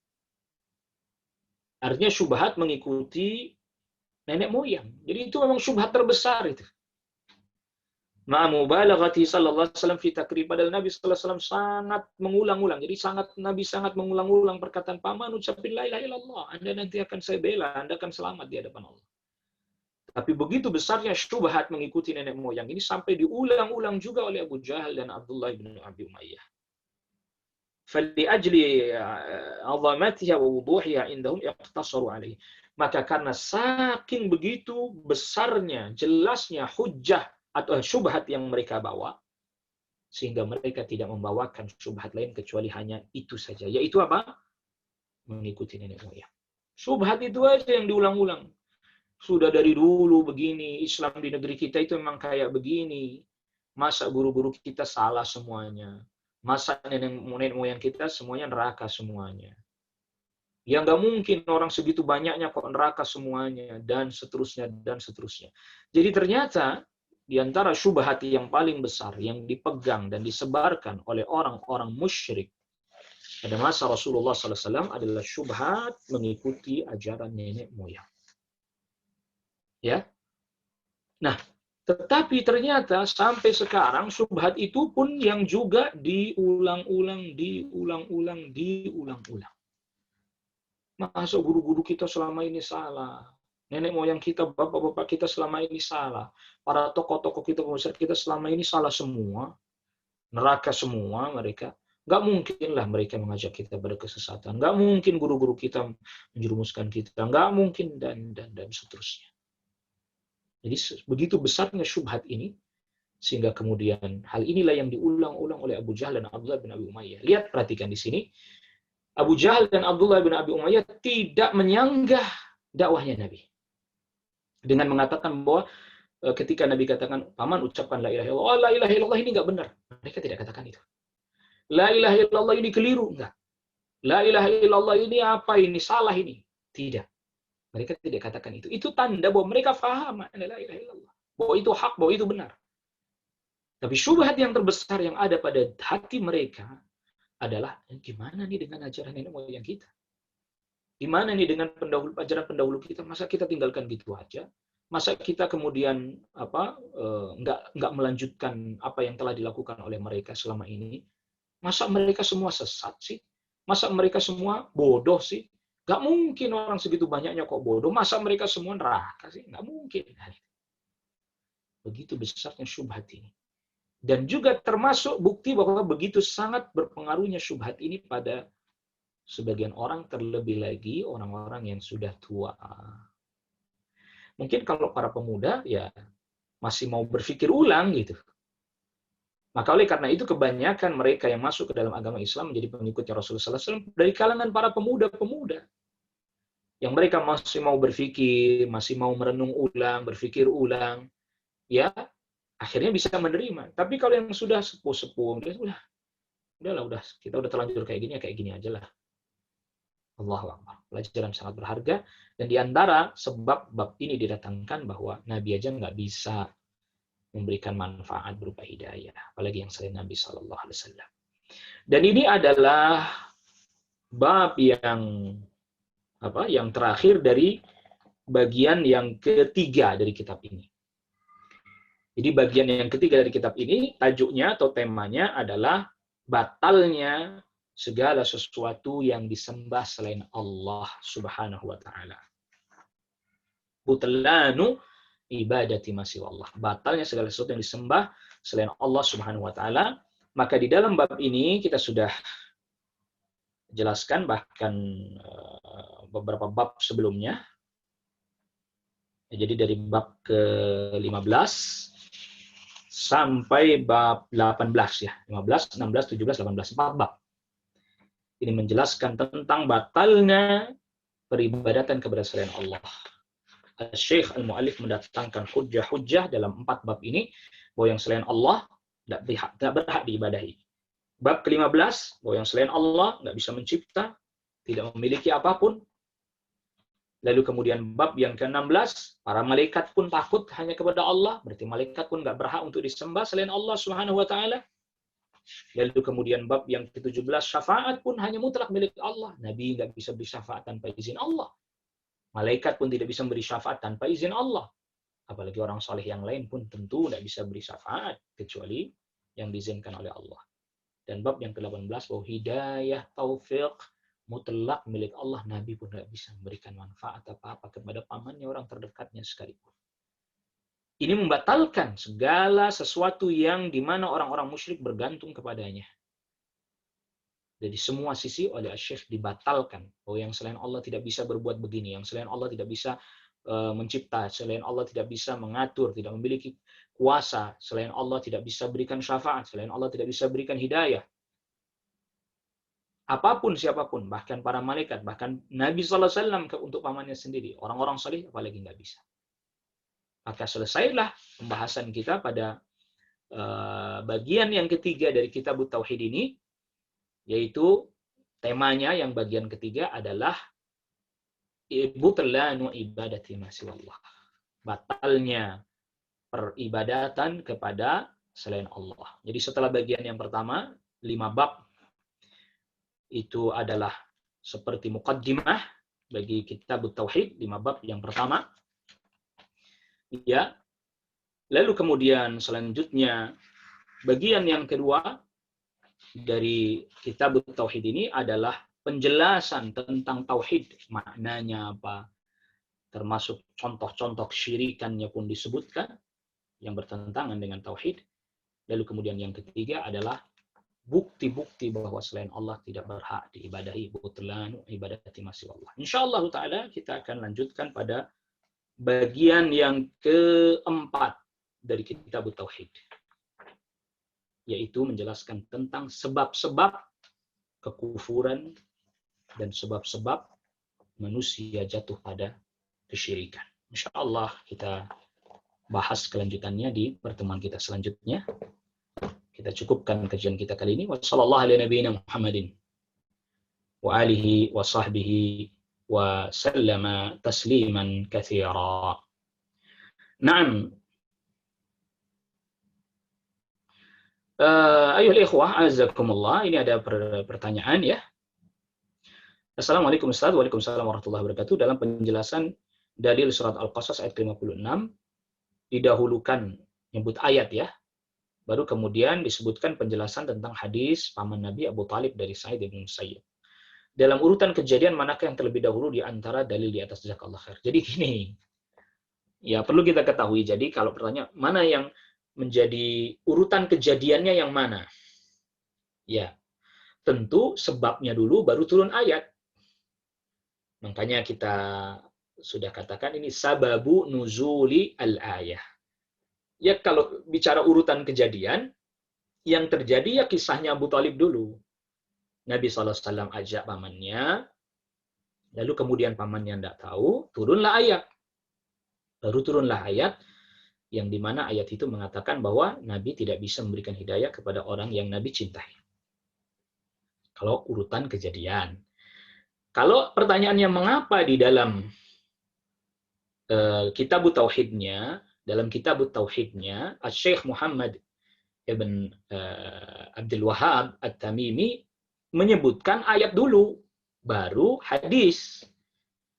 Artinya syubhat mengikuti nenek moyang. Jadi itu memang syubhat terbesar itu. Ma'amubalaghati sallallahu alaihi wasallam fi takrib, padahal Nabi sallallahu alaihi wasallam sangat mengulang-ulang. Jadi Nabi sangat mengulang-ulang perkataan, paman ucapin la ilaha illallah, Anda nanti akan saya bela, Anda akan selamat di hadapan Allah. Tapi begitu besarnya syubhat mengikuti nenek moyang ini sampai diulang-ulang juga oleh Abu Jahal dan Abdullah bin Abi Umayyah. فَلِأَجْلِ عَظَمَتِهَا وَوُضُوحِهَا عِنْدَهُمْ يَقْتَصَرُوا عَلَيْهِ. Maka karena saking begitu besarnya, jelasnya hujjah atau syubhat yang mereka bawa, sehingga mereka tidak membawakan syubhat lain kecuali hanya itu saja. Yaitu apa? Mengikuti nenek moyang. Syubhat itu aja yang diulang-ulang. Sudah dari dulu begini, Islam di negeri kita itu memang kayak begini. Masa guru-guru kita salah semuanya? Masa nenek moyang kita semuanya neraka semuanya? Ya nggak mungkin orang segitu banyaknya kok neraka semuanya, dan seterusnya, dan seterusnya. Jadi ternyata di antara syubhat yang paling besar yang dipegang dan disebarkan oleh orang-orang musyrik pada masa Rasulullah SAW adalah syubhat mengikuti ajaran nenek moyang. Ya, nah, tetapi ternyata sampai sekarang syubhat itu pun yang juga diulang-ulang. Masa guru-guru kita selama ini salah? Nenek moyang kita, bapak-bapak kita selama ini salah. Para tokoh-tokoh kita, pembesar kita selama ini salah semua. Neraka semua mereka. Nggak mungkinlah mereka mengajak kita pada kesesatan. Nggak mungkin guru-guru kita menjerumuskan kita. Nggak mungkin, dan seterusnya. Jadi begitu besarnya syubhat ini, sehingga kemudian hal inilah yang diulang-ulang oleh Abu Jahal dan Abdullah bin Abi Umayyah. Lihat, perhatikan di sini. Abu Jahal dan Abdullah bin Abi Umayyah tidak menyanggah dakwahnya Nabi. Dengan mengatakan bahwa ketika Nabi katakan, paman ucapkan la ilaha illallah, la ilaha illallah ini enggak benar. Mereka tidak katakan itu. La ilaha illallah ini keliru, enggak. La ilaha illallah ini apa ini, salah ini. Tidak. Mereka tidak katakan itu. Itu tanda bahwa mereka faham la ilaha illallah. Bahwa itu hak, bahwa itu benar. Tapi syubhat yang terbesar yang ada pada hati mereka adalah, gimana nih dengan ajaran nenek moyang kita? Gimana nih dengan ajaran pendahulu kita? Masa kita tinggalkan gitu aja? Masa kita kemudian nggak melanjutkan apa yang telah dilakukan oleh mereka selama ini? Masa mereka semua sesat sih? Masa mereka semua bodoh sih? Nggak mungkin orang segitu banyaknya kok bodoh. Masa mereka semua neraka sih? Nggak mungkin. Begitu besarnya syubhat ini. Dan juga termasuk bukti bahwa begitu sangat berpengaruhnya syubhat ini pada sebagian orang, terlebih lagi orang-orang yang sudah tua. Mungkin kalau para pemuda ya masih mau berpikir ulang gitu. Maka oleh karena itu kebanyakan mereka yang masuk ke dalam agama Islam menjadi pengikutnya Rasulullah SAW dari kalangan para pemuda-pemuda. Yang mereka masih mau berpikir, masih mau merenung ulang, berpikir ulang. Ya, akhirnya bisa menerima. Tapi kalau yang sudah sepuh-sepuh, udahlah, kita udah terlanjur kayak gini aja lah. Allahu Akbar. Pelajaran sangat berharga. Dan di antara sebab bab ini didatangkan bahwa Nabi aja nggak bisa memberikan manfaat berupa hidayah, apalagi yang selain Nabi Shallallahu Alaihi Wasallam. Dan ini adalah bab yang terakhir dari bagian yang ketiga dari kitab ini. Jadi bagian yang ketiga dari kitab ini, tajuknya atau temanya adalah batalnya segala sesuatu yang disembah selain Allah Subhanahu wa taala. Butlanu ibadati ma siwallah. Batalnya segala sesuatu yang disembah selain Allah Subhanahu wa taala. Maka di dalam bab ini kita sudah jelaskan bahkan beberapa bab sebelumnya. Jadi dari bab ke-15 sampai bab 18 ya. 15, 16, 17, 18, 4 bab. Ini menjelaskan tentang batalnya peribadatan kepada selain Allah. Syekh Al-Mu'allif mendatangkan hujjah-hujjah dalam 4 bab ini bahwa yang selain Allah tidak berhak diibadahi. Bab ke-15 bahwa yang selain Allah nggak bisa mencipta, tidak memiliki apapun. Lalu kemudian bab yang ke-16, para malaikat pun takut hanya kepada Allah, berarti malaikat pun nggak berhak untuk disembah selain Allah Subhanahu wa taala. Lalu kemudian bab yang ke-17, syafaat pun hanya mutlak milik Allah. Nabi nggak bisa beri syafaat tanpa izin Allah. Malaikat pun tidak bisa memberi syafaat tanpa izin Allah. Apalagi orang soleh yang lain pun tentu tidak bisa beri syafaat kecuali yang diizinkan oleh Allah. Dan bab yang ke-18 bahwa hidayah taufik mutlak milik Allah, Nabi pun tidak bisa memberikan manfaat apa-apa kepada pamannya, orang terdekatnya sekalipun. Ini membatalkan segala sesuatu yang dimana orang-orang musyrik bergantung kepadanya. Dari semua sisi oleh Syekh dibatalkan bahwa yang selain Allah tidak bisa berbuat begini, yang selain Allah tidak bisa mencipta, selain Allah tidak bisa mengatur, tidak memiliki kuasa, selain Allah tidak bisa berikan syafaat, selain Allah tidak bisa berikan hidayah. Apapun siapapun, bahkan para malaikat, bahkan Nabi SAW untuk pamannya sendiri, orang-orang saleh apalagi nggak bisa. Maka selesailah pembahasan kita pada bagian yang ketiga dari Kitab Tauhid ini, yaitu temanya yang bagian ketiga adalah butlanu ibadati ma siwallah. Batalnya peribadatan kepada selain Allah. Jadi setelah bagian yang pertama, 5 bab itu adalah seperti muqaddimah bagi kitab tauhid, 5 bab yang pertama. Ya. Lalu kemudian selanjutnya bagian yang kedua dari kitab tauhid ini adalah penjelasan tentang tauhid, maknanya apa, termasuk contoh-contoh syirikannya pun disebutkan yang bertentangan dengan tauhid. Lalu kemudian yang ketiga adalah bukti-bukti bahwa selain Allah tidak berhak diibadahi, butlanu ibadati ma siwallah. Insyaallah taala kita akan lanjutkan pada bagian yang keempat dari kitab tauhid, yaitu menjelaskan tentang sebab-sebab kekufuran dan sebab-sebab manusia jatuh pada kesyirikan. Insyaallah kita bahas kelanjutannya di pertemuan kita selanjutnya. Kita cukupkan kajian kita kali ini. Wassallallahu ala nabiyina Muhammadin wa alihi wa sahbihi wa sallama tasliman katsira. Naam. Ayuhal ikhwah, azakumullah. Ini ada pertanyaan ya. Assalamualaikum Ustaz. Waalaikumsalam warahmatullahi wabarakatuh. Dalam penjelasan dalil surat Al-Qasas ayat 56 didahulukan nyebut ayat ya. Baru kemudian disebutkan penjelasan tentang hadis paman Nabi Abu Talib dari Sa'id bin Musayyib. Dalam urutan kejadian manakah yang terlebih dahulu di antara dalil di atas, jazakallah khair. Jadi gini. Ya, perlu kita ketahui. Jadi kalau pertanyaan mana yang menjadi urutan kejadiannya yang mana? Ya, tentu sebabnya dulu baru turun ayat. Makanya kita sudah katakan ini sababu nuzuli al-ayah. Ya kalau bicara urutan kejadian, yang terjadi ya kisahnya Abu Talib dulu. Nabi SAW ajak pamannya, lalu kemudian pamannya tidak tahu, turunlah ayat. Baru turunlah ayat, yang dimana ayat itu mengatakan bahwa Nabi tidak bisa memberikan hidayah kepada orang yang Nabi cintai. Kalau urutan kejadian. Kalau pertanyaannya mengapa di dalam kitab tauhidnya, dalam kitab tauhidnya, Syekh Muhammad ibn Abdul Wahhab At-Tamimi menyebutkan ayat dulu, baru hadis.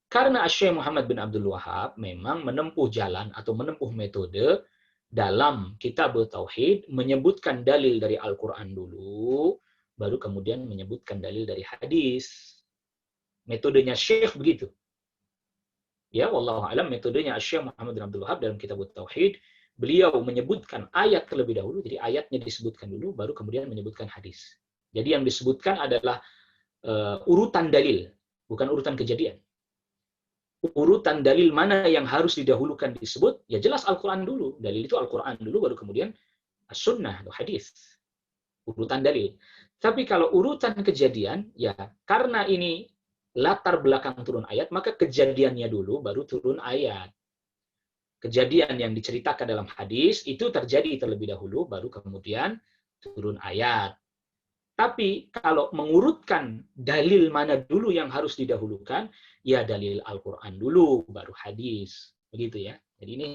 Karena Syekh Muhammad bin Abdul Wahhab memang menempuh jalan atau menempuh metode dalam kitab tauhid menyebutkan dalil dari Al-Quran dulu, baru kemudian menyebutkan dalil dari hadis. Metodenya Syekh begitu. Ya, wallahu alam, metodenya Syekh Muhammad bin Abdul Wahhab dalam kitab tauhid, beliau menyebutkan ayat terlebih dahulu, jadi ayatnya disebutkan dulu, baru kemudian menyebutkan hadis. Jadi yang disebutkan adalah urutan dalil, bukan urutan kejadian. Urutan dalil mana yang harus didahulukan disebut, ya jelas Al-Quran dulu. Dalil itu Al-Quran dulu, baru kemudian As-Sunnah atau hadis. Urutan dalil. Tapi kalau urutan kejadian, ya karena ini latar belakang turun ayat, maka kejadiannya dulu, baru turun ayat. Kejadian yang diceritakan dalam hadis, itu terjadi terlebih dahulu, baru kemudian turun ayat. Tapi kalau mengurutkan dalil mana dulu yang harus didahulukan, ya dalil Al-Quran dulu, baru hadis. Begitu ya. Jadi ini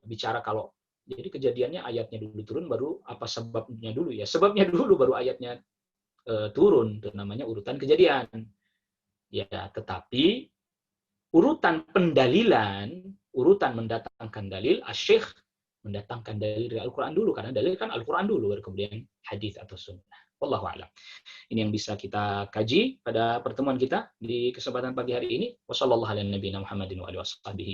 bicara kalau, jadi kejadiannya ayatnya dulu turun, baru apa sebabnya dulu ya. Sebabnya dulu, baru ayatnya turun. Itu namanya urutan kejadian. Ya, tetapi urutan pendalilan urutan mendatangkan dalil, asy-syekh mendatangkan dalil dari Al-Quran dulu, karena dalil kan Al-Quran dulu, baru kemudian hadis atau sunnah. Wallahu a'lam. Ini yang bisa kita kaji pada pertemuan kita di kesempatan pagi hari ini. Wassallallahu ala nabiyina Muhammadin wa alihi washabihi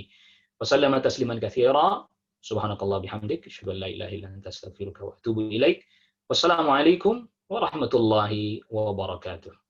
wa sallama tasliman katsira. Subhanakallah bihamdik, asyhadu an la ilaha illa anta astaghfiruka wa atubu ilaik. Wassalamualaikum warahmatullahi wabarakatuh.